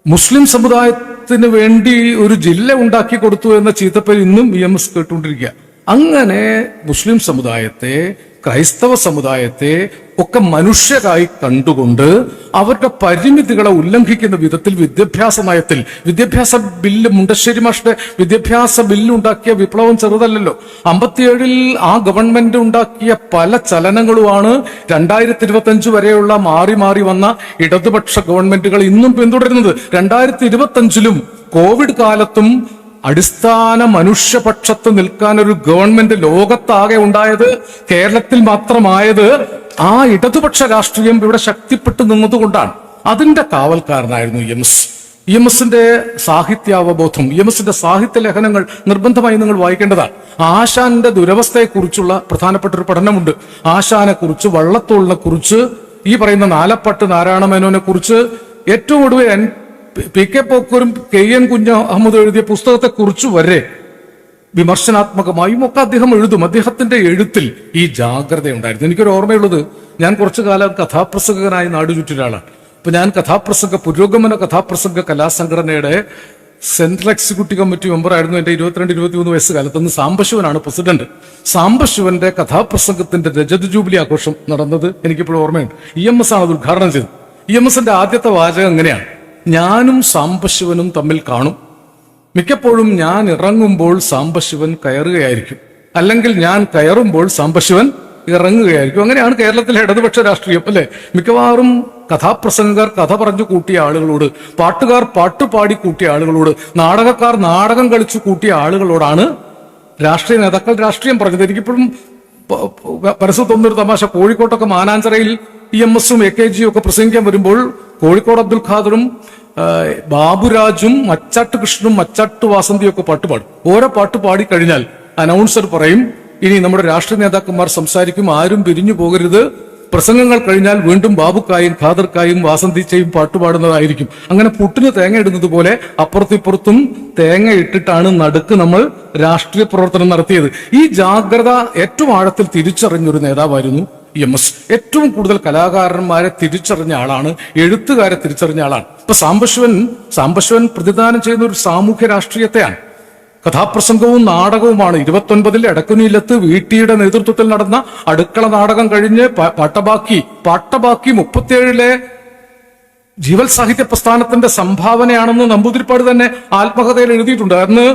മുസ്ലിം സമുദായത്തിന് വേണ്ടി ഒരു ജില്ല ഉണ്ടാക്കി കൊടുത്തു എന്ന ചീത്തപ്പേര് ഇന്നും EMS കേട്ടുകൊണ്ടിരിക്കുക. അങ്ങനെ മുസ്ലിം സമുദായത്തെ, ക്രൈസ്തവ സമുദായത്തെ ഒക്കെ മനുഷ്യരായി കണ്ടുകൊണ്ട് അവരുടെ പരിമിതികളെ ഉല്ലംഘിക്കുന്ന വിധത്തിൽ വിദ്യാഭ്യാസ നയത്തിൽ, വിദ്യാഭ്യാസ ബില്ല്, മുണ്ടശ്ശേരി മാഷിന്റെ വിദ്യാഭ്യാസ ബില്ലുണ്ടാക്കിയ വിപ്ലവം ചെറുതല്ലല്ലോ. 57 ആ ഗവൺമെന്റ് ഉണ്ടാക്കിയ പല ചലനങ്ങളുമാണ് 2025 വരെയുള്ള മാറി മാറി വന്ന ഇടതുപക്ഷ ഗവൺമെന്റുകൾ ഇന്നും പിന്തുടരുന്നത്. 2025 കോവിഡ് കാലത്തും അടിസ്ഥാന മനുഷ്യപക്ഷത്ത് നിൽക്കാൻ ഒരു ഗവൺമെന്റ് ലോകത്താകെ ഉണ്ടായത്, കേരളത്തിൽ മാത്രമായത് ആ ഇടതുപക്ഷ രാഷ്ട്രീയം ഇവിടെ ശക്തിപ്പെട്ടു നിന്നതുകൊണ്ടാണ്. അതിന്റെ കാവൽക്കാരനായിരുന്നു EMSന്റെ സാഹിത്യാവബോധം, EMSന്റെ സാഹിത്യ ലേഖനങ്ങൾ നിർബന്ധമായി നിങ്ങൾ വായിക്കേണ്ടതാണ്. ആശാന്റെ ദുരവസ്ഥയെക്കുറിച്ചുള്ള പ്രധാനപ്പെട്ട ഒരു പഠനമുണ്ട്. ആശാനെ കുറിച്ച്, വള്ളത്തോളിനെ കുറിച്ച്, ഈ പറയുന്ന നാലപ്പാട്ട് നാരായണമേനോനെ കുറിച്ച്, ഏറ്റവും ഒടുവിൽ PK പോക്കൂരും KN കുഞ്ഞഹമ്മദ് എഴുതിയ പുസ്തകത്തെക്കുറിച്ച് വരെ വിമർശനാത്മകമായും ഒക്കെ അദ്ദേഹം എഴുതും. അദ്ദേഹത്തിന്റെ എഴുത്തിൽ ഈ ജാഗ്രത ഉണ്ടായിരുന്നു. എനിക്കൊരു ഓർമ്മയുള്ളത്, ഞാൻ കുറച്ചു കാലം കഥാപ്രസംഗകനായി നാടു ചുറ്റിയ ഒരാളാണ്. അപ്പൊ ഞാൻ പുരോഗമന കഥാപ്രസംഗ കലാസംഘടനയുടെ സെൻട്രൽ എക്സിക്യൂട്ടീവ് കമ്മിറ്റി മെമ്പറായിരുന്നു. എന്റെ 22-23 വയസ്സ് കാലത്ത്. അന്ന് സാംബശിവനാണ് പ്രസിഡന്റ്. സാംബശിവന്റെ കഥാപ്രസംഗത്തിന്റെ രജത ജൂബിലി ആഘോഷം നടന്നത് എനിക്കിപ്പോഴും ഓർമ്മയുണ്ട്. EMS ആണ് അത് ഉദ്ഘാടനം ചെയ്തത്. EMSന്റെ ആദ്യത്തെ വാചകം എങ്ങനെയാണ്: ഞാനും സാംബശിവനും തമ്മിൽ കാണും. മിക്കപ്പോഴും ഞാൻ ഇറങ്ങുമ്പോൾ സാംബശിവൻ കയറുകയായിരിക്കും, അല്ലെങ്കിൽ ഞാൻ കയറുമ്പോൾ സാംബശിവൻ ഇറങ്ങുകയായിരിക്കും. അങ്ങനെയാണ് കേരളത്തിലെ ഇടതുപക്ഷ രാഷ്ട്രീയം, അല്ലെ? മിക്കവാറും കഥാപ്രസംഗകർ കഥ പറഞ്ഞു കൂട്ടിയ ആളുകളോട്, പാട്ടുകാർ പാട്ടുപാടി കൂട്ടിയ ആളുകളോട്, നാടകക്കാർ നാടകം കളിച്ചു കൂട്ടിയ ആളുകളോടാണ് രാഷ്ട്രീയ നേതാക്കൾ രാഷ്ട്രീയം പറഞ്ഞത്. എനിക്കിപ്പോഴും പരസ്യത്തൊന്നൊരു തമാശ. കോഴിക്കോട്ടൊക്കെ മാനാഞ്ചിറയിൽ EMSും AKGയും ഒക്കെ പ്രസംഗിക്കാൻ വരുമ്പോൾ കോഴിക്കോട് അബ്ദുൽ ഖാദറും ബാബുരാജും മച്ചാട്ട് കൃഷ്ണനും മച്ചാട്ട് വാസന്തിയും ഒക്കെ പാട്ടുപാടും. ഓരോ പാട്ട് പാടി കഴിഞ്ഞാൽ അനൗൺസർ പറയും, ഇനി നമ്മുടെ രാഷ്ട്രീയ നേതാക്കന്മാർ സംസാരിക്കും, ആരും പിരിഞ്ഞു പോകരുത്, പ്രസംഗങ്ങൾ കഴിഞ്ഞാൽ വീണ്ടും ബാബുക്കായും ഖാദർക്കായും വാസന്തിച്ചയും പാട്ടുപാടുന്നതായിരിക്കും. അങ്ങനെ പുട്ടിന് തേങ്ങ ഇടുന്നത് പോലെ അപ്പുറത്തിപ്പുറത്തും തേങ്ങ ഇട്ടിട്ടാണ് നടുക്ക് നമ്മൾ രാഷ്ട്രീയ പ്രവർത്തനം നടത്തിയത്. ഈ ജാഗ്രത ഏറ്റവും ആഴത്തിൽ തിരിച്ചറിഞ്ഞൊരു നേതാവായിരുന്നു EMS. ഏറ്റവും കൂടുതൽ കലാകാരന്മാരെ തിരിച്ചറിഞ്ഞ ആളാണ്, എഴുത്തുകാരെ തിരിച്ചറിഞ്ഞ ആളാണ്. ഇപ്പൊ സാംബശിവൻ പ്രതിദാനം ചെയ്യുന്ന ഒരു സാമൂഹ്യ രാഷ്ട്രീയത്തെയാണ്. കഥാപ്രസംഗവും നാടകവുമാണ്. 29 എടക്കുനിയിലത്ത് വീട്ടിയുടെ നേതൃത്വത്തിൽ നടന്ന അടുക്കള നാടകം കഴിഞ്ഞ് പാട്ടബാക്കി 37 ജീവൽ സാഹിത്യ പ്രസ്ഥാനത്തിന്റെ സംഭാവനയാണെന്ന് നമ്പൂതിരിപ്പാട് തന്നെ ആത്മകഥയിൽ എഴുതിയിട്ടുണ്ട്. അന്ന്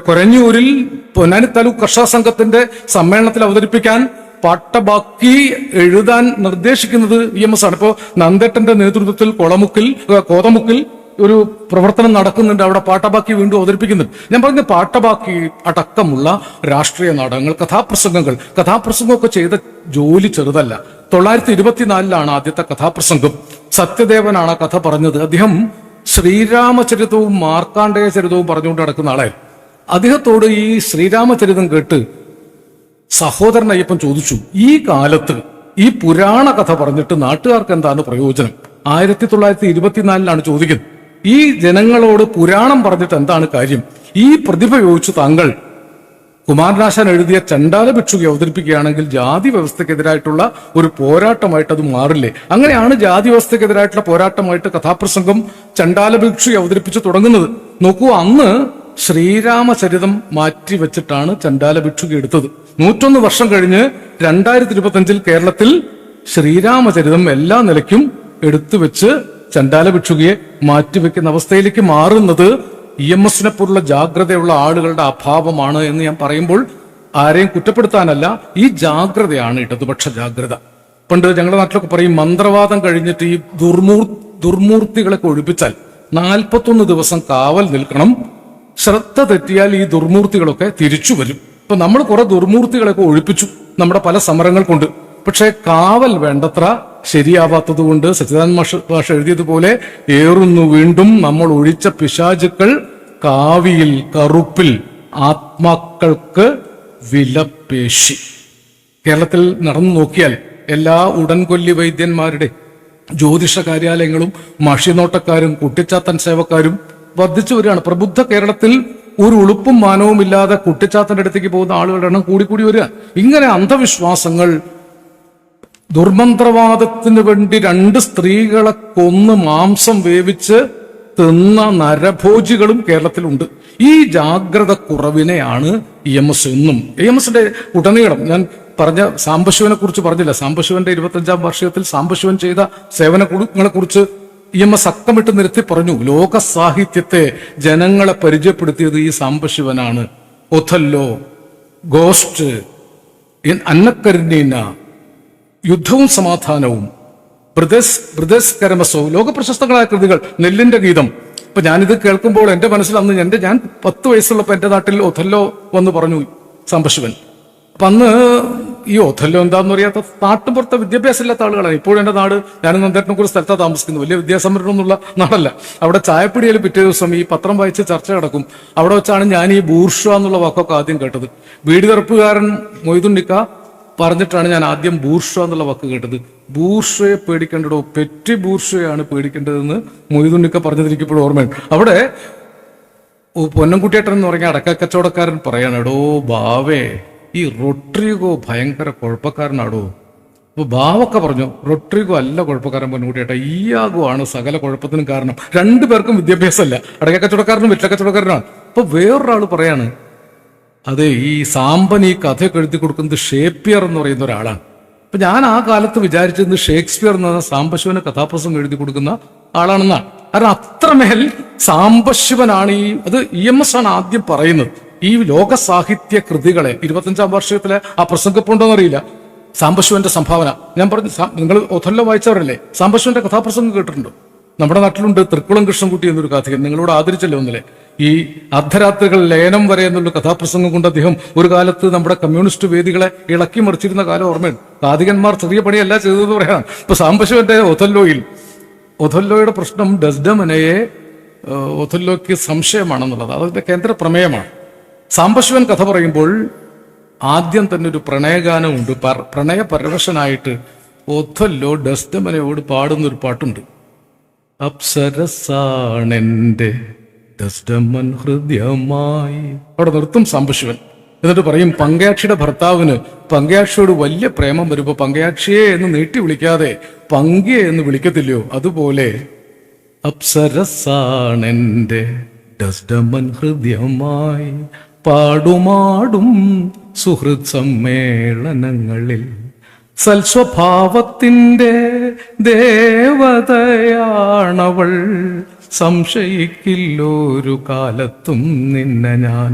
കൊരഞ്ഞൂരിൽ പൊന്നാനി താലൂക്ക് കർഷക സംഘത്തിന്റെ സമ്മേളനത്തിൽ അവതരിപ്പിക്കാൻ പാട്ടബാക്കി എഴുതാൻ നിർദ്ദേശിക്കുന്നത് EMS ആണ്. ഇപ്പോ നന്ദേട്ടന്റെ നേതൃത്വത്തിൽ കോതമുക്കിൽ ഒരു പ്രവർത്തനം നടക്കുന്നുണ്ട്. അവിടെ പാട്ടബാക്കി വീണ്ടും അവതരിപ്പിക്കുന്നുണ്ട്. ഞാൻ പറഞ്ഞ പാട്ടബാക്കി അടക്കമുള്ള രാഷ്ട്രീയ നാടകങ്ങൾ, കഥാപ്രസംഗമൊക്കെ ചെയ്ത ജോലി ചെറുതല്ല. 924 ആദ്യത്തെ കഥാപ്രസംഗം. സത്യദേവനാണ് ആ കഥ പറഞ്ഞത്. അദ്ദേഹം ശ്രീരാമചരിതവും മാർക്കാണ്ഡേയ ചരിതവും പറഞ്ഞുകൊണ്ട് നടക്കുന്ന ആളായിരുന്നു. അദ്ദേഹത്തോട് ഈ ശ്രീരാമചരിതം കേട്ട് സഹോദരൻ അയ്യപ്പൻ ചോദിച്ചു, ഈ കാലത്ത് ഈ പുരാണ കഥ പറഞ്ഞിട്ട് നാട്ടുകാർക്ക് എന്താണ് പ്രയോജനം? 1924 ചോദിക്കുന്നത്. ഈ ജനങ്ങളോട് പുരാണം പറഞ്ഞിട്ട് എന്താണ് കാര്യം? ഈ പ്രതിഭ ചോദിച്ചു താങ്കൾ കുമാരനാശാൻ എഴുതിയ ചണ്ടാല ഭിക്ഷുകി അവതരിപ്പിക്കുകയാണെങ്കിൽ ജാതി വ്യവസ്ഥക്കെതിരായിട്ടുള്ള ഒരു പോരാട്ടമായിട്ട് അത് മാറില്ലേ? അങ്ങനെയാണ് ജാതി വ്യവസ്ഥക്കെതിരായിട്ടുള്ള പോരാട്ടമായിട്ട് കഥാപ്രസംഗം ചണ്ടാല ഭിക്ഷുകി അവതരിപ്പിച്ച് തുടങ്ങുന്നത്. നോക്കൂ, അന്ന് ശ്രീരാമചരിതം മാറ്റി വെച്ചിട്ടാണ് ചണ്ടാല ഭിക്ഷുകി എടുത്തത്. 101 വർഷം കഴിഞ്ഞ് 2025 കേരളത്തിൽ ശ്രീരാമചരിതം എല്ലാ നിലയ്ക്കും എടുത്തു വെച്ച് ചണ്ടാല ഭിക്ഷുകിയെ മാറ്റിവെക്കുന്ന അവസ്ഥയിലേക്ക് മാറുന്നത് EMS പോലുള്ള ജാഗ്രതയുള്ള ആളുകളുടെ അഭാവമാണ് എന്ന് ഞാൻ പറയുമ്പോൾ ആരെയും കുറ്റപ്പെടുത്താനല്ല. ഈ ജാഗ്രതയാണ് ഇടതുപക്ഷ ജാഗ്രത. പണ്ട് ഞങ്ങളുടെ നാട്ടിലൊക്കെ പറയും, മന്ത്രവാദം കഴിഞ്ഞിട്ട് ഈ ദുർമൂർത്തികളൊക്കെ ഒഴിപ്പിച്ചാൽ 41 ദിവസം കാവൽ നിൽക്കണം. ശ്രദ്ധ തെറ്റിയാൽ ഈ ദുർമൂർത്തികളൊക്കെ തിരിച്ചു വരും. ഇപ്പൊ നമ്മൾ കുറെ ദുർമൂർത്തികളൊക്കെ ഒഴിപ്പിച്ചു നമ്മുടെ പല സമരങ്ങൾ കൊണ്ട്. പക്ഷെ കാവൽ വേണ്ടത്ര ശരിയാവാത്തത് കൊണ്ട് സച്ചിദാനന്ദ മാഷ് എഴുതിയതുപോലെ ഏറുന്നു വീണ്ടും നമ്മൾ ഒഴിച്ച പിശാചുക്കൾ കാവിയിൽ കറുപ്പിൽ ആത്മാക്കൾക്ക് വിലപേശി. കേരളത്തിൽ നടന്നു നോക്കിയാൽ എല്ലാ ഉടൻകൊല്ലി വൈദ്യന്മാരുടെ ജ്യോതിഷ കാര്യാലയങ്ങളും മഷിനോട്ടക്കാരും കുട്ടിച്ചാത്തൻ സേവക്കാരും വർദ്ധിച്ചു വരികയാണ്. പ്രബുദ്ധ കേരളത്തിൽ ഒരു ഉളുപ്പും മാനവും ഇല്ലാതെ കുട്ടിച്ചാത്തന്റെ അടുത്തേക്ക് പോകുന്ന ആളുകളുടെ എണ്ണം കൂടിക്കൂടി വരിക. ഇങ്ങനെ അന്ധവിശ്വാസങ്ങൾ, ദുർമന്ത്രവാദത്തിന് വേണ്ടി 2 സ്ത്രീകളെ കൊന്ന് മാംസം വേവിച്ച് തിന്ന നരഭോജികളും കേരളത്തിലുണ്ട്. ഈ ജാഗ്രത കുറവിനെയാണ് EMS എന്നും. EMSന്റെ ഉടനീളം ഞാൻ പറഞ്ഞ സാംബശിവനെ കുറിച്ച് പറഞ്ഞില്ല. സാംബശിവന്റെ 25ാം വാർഷികത്തിൽ സാംബശിവൻ ചെയ്ത സേവനങ്ങളെ കുറിച്ച് EMS അക്കമിട്ട് നിരത്തി പറഞ്ഞു. ലോക സാഹിത്യത്തെ ജനങ്ങളെ പരിചയപ്പെടുത്തിയത് ഈ സാംബശിവനാണ്. ഒഥല്ലോ, ഗോസ്റ്റ്, അന്നക്കരനീന, യുദ്ധവും സമാധാനവും, ബ്രദേഴ്സ് കരമസവും, ലോക പ്രശസ്തങ്ങളായ കൃതികൾ, നെല്ലിന്റെ ഗീതം. ഇപ്പൊ ഞാനിത് കേൾക്കുമ്പോൾ എന്റെ മനസ്സിൽ അന്ന് ഞാൻ 10 വയസ്സുള്ളപ്പോ എന്റെ നാട്ടിൽ ഒഥല്ലോ വന്ന് പറഞ്ഞു സാംബശിവൻ. അപ്പൊ അന്ന് ഈ ഒഥല്ലോ എന്താന്ന് അറിയാത്ത നാട്ടുപുറത്തെ വിദ്യാഭ്യാസം ഇല്ലാത്ത ആളുകളാണ്. ഇപ്പോഴും എന്റെ നാട്, ഞാൻ നന്ദേട്ടനെ കുറിച്ച് സ്ഥലത്താണ് താമസിക്കുന്നത്. വലിയ വിദ്യാസമ്പന്നം എന്നുള്ള നാടല്ല. അവിടെ ചായപ്പിടിയിൽ പിറ്റേ ദിവസം ഈ പത്രം വായിച്ച് ചർച്ച നടക്കും. അവിടെ വെച്ചാണ് ഞാൻ ഈ ബൂർഷ എന്നുള്ള വാക്കൊക്കെ ആദ്യം കേട്ടത്. വീടി തെറുപ്പുകാരൻ മൊയ്തുണ്ണിക്ക പറഞ്ഞിട്ടാണ് ഞാൻ ആദ്യം ബൂർഷ എന്നുള്ള വാക്ക് കേട്ടത്. ബൂർഷയെ പേടിക്കേണ്ടടോ, പെറ്റി ബൂർഷയാണ് പേടിക്കേണ്ടതെന്ന് മൊയ്തുണ്ണിക്ക പറഞ്ഞതിരിക്കപ്പോഴും ഓർമ്മയുണ്ട്. അവിടെ പൊന്നംകുട്ടിയേട്ടൻ എന്ന് പറഞ്ഞ അടക്ക കച്ചവടക്കാരൻ പറയാണ്, എടോ ബാവേ, ഈ റൊട്രിഗോ ഭയങ്കര കുഴപ്പക്കാരനാടോ. അപ്പൊ ബാവൊക്കെ പറഞ്ഞു, റൊട്രിഗോ അല്ല കുഴപ്പക്കാരൻ പൊന്നംകുട്ടിയേട്ട, ഈയാഗോ ആണ് സകല കുഴപ്പത്തിനും കാരണം. 2 പേർക്കും വിദ്യാഭ്യാസമല്ല. അടക്ക കച്ചവടക്കാരനും വെറ്റ കച്ചവടക്കാരനാണ്. അപ്പൊ വേറൊരാൾ പറയാണ്, അതെ, ഈ സാമ്പൻ ഈ കഥയൊക്കെ എഴുതി കൊടുക്കുന്നത് ഷേക്സ്പിയർ എന്ന് പറയുന്ന ഒരാളാണ്. അപ്പൊ ഞാൻ ആ കാലത്ത് വിചാരിച്ചിരുന്നത് ഷേക്സ്പിയർ എന്ന് പറഞ്ഞ സാംബശിവന് കഥാപ്രസംഗം എഴുതി കൊടുക്കുന്ന ആളാണെന്നാണ്. കാരണം അത്രമേൽ സാംബശിവനാണ് അത് EMS ആണ് ആദ്യം പറയുന്നത്. ഈ ലോക സാഹിത്യ കൃതികളെ 25ാം വാർഷികത്തിലെ ആ പ്രസംഗപ്പുണ്ടോന്നറിയില്ല, സാംബശിവന്റെ സംഭാവന. ഞാൻ പറഞ്ഞു, നിങ്ങൾ ഒഥല്ലോ വായിച്ചവരല്ലേ, സാംബശിവന്റെ കഥാപ്രസംഗം കേട്ടിട്ടുണ്ടോ? നമ്മുടെ നാട്ടിലുണ്ട് തൃക്കുളം കൃഷ്ണൻകുട്ടി എന്നൊരു കാഥികൻ, നിങ്ങളോട് ആദരിച്ചല്ലോ ഒന്നല്ലേ. ഈ അർദ്ധരാത്രികൾ ലയനം വരെ എന്നുള്ള കഥാപ്രസംഗം കൊണ്ട് അദ്ദേഹം ഒരു കാലത്ത് നമ്മുടെ കമ്മ്യൂണിസ്റ്റ് വേദികളെ ഇളക്കി മറിച്ചിരുന്ന കാലം ഓർമ്മയുണ്ട്. കാഥികന്മാർ ചെറിയ പണിയല്ല ചെയ്തതെന്ന് പറയാം. ഇപ്പൊ സാംബശിവന്റെ ഒഥല്ലോയുടെ പ്രശ്നം ഡെസ്ഡമനയെ ഒഥല്ലോയ്ക്ക് സംശയമാണെന്നുള്ളത് അതിന്റെ കേന്ദ്ര പ്രമേയമാണ്. സാംബശിവൻ കഥ പറയുമ്പോൾ ആദ്യം തന്നെ ഒരു പ്രണയഗാനമുണ്ട്. പ്രണയപരവശനായിട്ട് ഒഥല്ലോ ഡെസ്ഡമനയോട് പാടുന്നൊരു പാട്ടുണ്ട്. അപ്സരസാണെന്റെ ഡെസ്ഡമൻ ഹൃദയമായി. അവിടെ നിർത്തും സാംബശിവൻ. എന്നിട്ട് പറയും, പങ്കയാക്ഷിയുടെ ഭർത്താവിന് പങ്കയാക്ഷിയോട് വലിയ പ്രേമം വരുമ്പോ പങ്കയാക്ഷിയെ എന്ന് നീട്ടി വിളിക്കാതെ പങ്കിയെ എന്ന് വിളിക്കത്തില്ലയോ, അതുപോലെ അപ്സരസാണെന്റെ ഡെസ്ഡമൻ ഹൃദയമായി പാടുമാടും സുഹൃത് സമ്മേളനങ്ങളിൽ സൽസ്വഭാവത്തിന്റെ ദേവതയാണവൾ, സംശയിക്കില്ലൊരു കാലത്തും നിന്നെ ഞാൻ.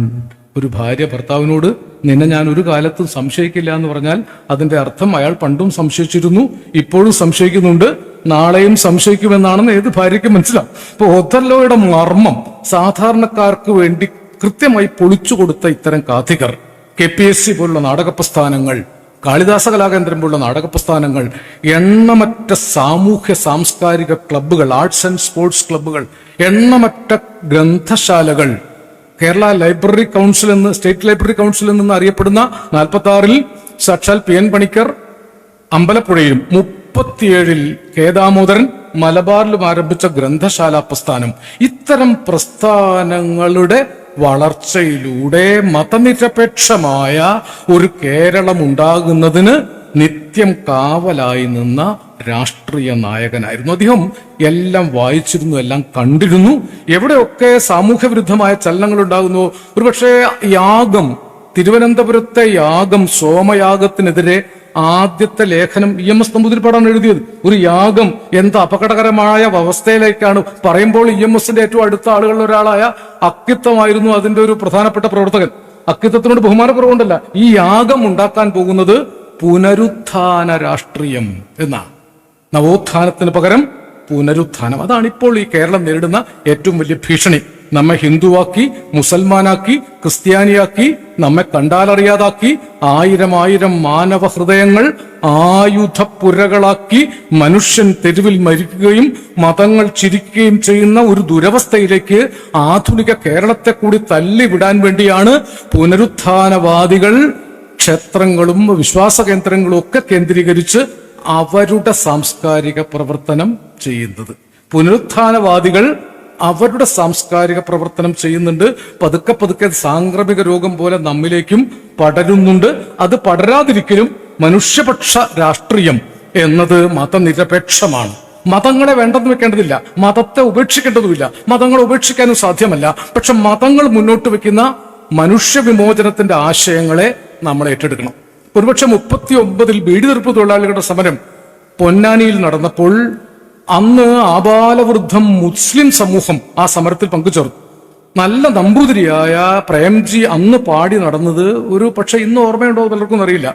ഒരു ഭാര്യ ഭർത്താവിനോട് നിന്നെ ഞാൻ ഒരു കാലത്തും സംശയിക്കില്ല എന്ന് പറഞ്ഞാൽ അതിന്റെ അർത്ഥം അയാൾ പണ്ടും സംശയിച്ചിരുന്നു, ഇപ്പോഴും സംശയിക്കുന്നുണ്ട്, നാളെയും സംശയിക്കുമെന്നാണെന്ന് ഏത് ഭാര്യയ്ക്ക് മനസ്സിലാവും. ഇപ്പൊ ഒഥല്ലോയുടെ മർമ്മം സാധാരണക്കാർക്ക് വേണ്ടി കൃത്യമായി പൊളിച്ചു കൊടുത്ത ഇത്തരം കാഥികർ, KPSC പോലുള്ള നാടക പ്രസ്ഥാനങ്ങൾ, കാളിദാസ കലാകേന്ദ്രം പോലുള്ള നാടക പ്രസ്ഥാനങ്ങൾ, എണ്ണമറ്റ സാമൂഹ്യ സാംസ്കാരിക ക്ലബ്ബുകൾ, ആർട്സ് ആൻഡ് സ്പോർട്സ് ക്ലബ്ബുകൾ, എണ്ണമറ്റ ഗ്രന്ഥശാലകൾ, കേരള ലൈബ്രറി കൗൺസിൽ എന്ന്, സ്റ്റേറ്റ് ലൈബ്രറി കൗൺസിൽ നിന്ന് അറിയപ്പെടുന്ന 46-ൽ സാക്ഷാൽ PN പണിക്കർ അമ്പലപ്പുഴയിലും 37-ൽ ദാമോദരൻ മലബാറിലും ആരംഭിച്ച ഗ്രന്ഥശാല പ്രസ്ഥാനം, ഇത്തരം പ്രസ്ഥാനങ്ങളുടെ വളർച്ചയിലൂടെ മതനിരപേക്ഷമായ ഒരു കേരളം ഉണ്ടാകുന്നതിന് നിത്യം കാവലായി നിന്ന രാഷ്ട്രീയ നായകനായിരുന്നു അദ്ദേഹം. എല്ലാം വായിച്ചിരുന്നു, എല്ലാം കണ്ടിരുന്നു. എവിടെയൊക്കെ സാമൂഹ്യ വിരുദ്ധമായ ചലനങ്ങൾ ഉണ്ടാകുന്നു, ഒരുപക്ഷെ യാഗം, തിരുവനന്തപുരത്തെ യാഗം, സോമയാഗത്തിനെതിരെ ആദ്യത്തെ ലേഖനം EMS നമ്പൂതിരിപ്പാടാണ് എഴുതിയത്. ഒരു യാഗം എന്ത് അപകടകരമായ അവസ്ഥയിലേക്കാണ് പറയുമ്പോൾ EMSന്റെ ഏറ്റവും അടുത്ത ആളുകളിൽ ഒരാളായ അക്കിത്തമായിരുന്നു അതിന്റെ ഒരു പ്രധാനപ്പെട്ട പ്രവർത്തകൻ. അക്കിത്തത്തിനോട് ബഹുമാനക്കുറവുണ്ടല്ല. ഈ യാഗം ഉണ്ടാക്കാൻ പോകുന്നത് പുനരുത്ഥാന രാഷ്ട്രീയം എന്നാണ്. നവോത്ഥാനത്തിന് പകരം പുനരുത്ഥാനം. അതാണിപ്പോൾ ഈ കേരളം നേരിടുന്ന ഏറ്റവും വലിയ ഭീഷണി. നമ്മെ ഹിന്ദുവാക്കി, മുസൽമാനാക്കി, ക്രിസ്ത്യാനിയാക്കി, നമ്മെ കണ്ടാലറിയാതാക്കി, ആയിരം മാനവ ഹൃദയങ്ങൾ ആയുധപ്പുരകളാക്കി മനുഷ്യൻ തെരുവിൽ മരിക്കുകയും മതങ്ങൾ ചിരിക്കുകയും ചെയ്യുന്ന ഒരു ദുരവസ്ഥയിലേക്ക് ആധുനിക കേരളത്തെ കൂടി തള്ളിവിടാൻ വേണ്ടിയാണ് പുനരുത്ഥാനവാദികൾ ക്ഷേത്രങ്ങളും വിശ്വാസ കേന്ദ്രങ്ങളും ഒക്കെ കേന്ദ്രീകരിച്ച് അവരുടെ സാംസ്കാരിക പ്രവർത്തനം ചെയ്യുന്നത്. പുനരുത്ഥാനവാദികൾ അവരുടെ സാംസ്കാരിക പ്രവർത്തനം ചെയ്യുന്നുണ്ട്. പതുക്കെ പതുക്കെ സാംക്രമിക രോഗം പോലെ നമ്മിലേക്കും പടരുന്നുണ്ട്. അത് പടരാതിരിക്കലും മനുഷ്യപക്ഷ രാഷ്ട്രീയം എന്നത് മതനിരപേക്ഷമാണ്. മതങ്ങളെ വേണ്ടെന്ന് വെക്കേണ്ടതില്ല, മതത്തെ ഉപേക്ഷിക്കേണ്ടതുമില്ല, മതങ്ങളെ ഉപേക്ഷിക്കാനും സാധ്യമല്ല. പക്ഷെ മതങ്ങൾ മുന്നോട്ട് വെക്കുന്ന മനുഷ്യവിമോചനത്തിന്റെ ആശയങ്ങളെ നമ്മൾ ഏറ്റെടുക്കണം. ഒരുപക്ഷെ 39-ൽ ബീഡിതെറുപ്പ് തൊഴിലാളികളുടെ സമരം പൊന്നാനിയിൽ നടന്നപ്പോൾ അന്ന് ആബാലവൃദ്ധം മുസ്ലിം സമൂഹം ആ സമരത്തിൽ പങ്കുചേർന്നു. നല്ല നമ്പൂതിരിയായ പ്രേംജി അന്ന് പാടി നടന്നത് ഒരു പക്ഷെ ഇന്ന് ഓർമ്മയുണ്ടോ പലർക്കും അറിയില്ല.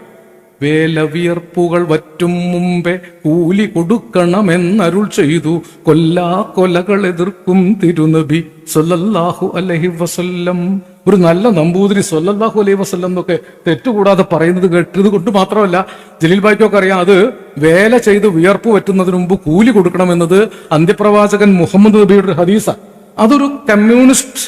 വേലവിയർപ്പുകൾ വറ്റും മുമ്പേ കൂലി കൊടുക്കണമെന്നരുൾ ചെയ്തു, കൊലകൾ എതിർക്കും തിരുനബി സ്വല്ലല്ലാഹു അലൈഹി വസല്ലം. ഒരു നല്ല നമ്പൂതിരി സ്വല്ലല്ലാഹു അലൈഹി വസല്ലം എന്നൊക്കെ തെറ്റുകൂടാതെ പറയുന്നത് കേട്ടത് കൊണ്ട് മാത്രമല്ല, ജലീൽ ഭായിക്കൊക്കെ അറിയാം, അത് വേല ചെയ്ത് വിയർപ്പ് വറ്റുന്നതിന് മുമ്പ് കൂലി കൊടുക്കണമെന്നത് അന്ത്യപ്രവാചകൻ മുഹമ്മദ് നബിയുടെ ഒരു ഹദീസ. അതൊരു കമ്മ്യൂണിസ്റ്റ്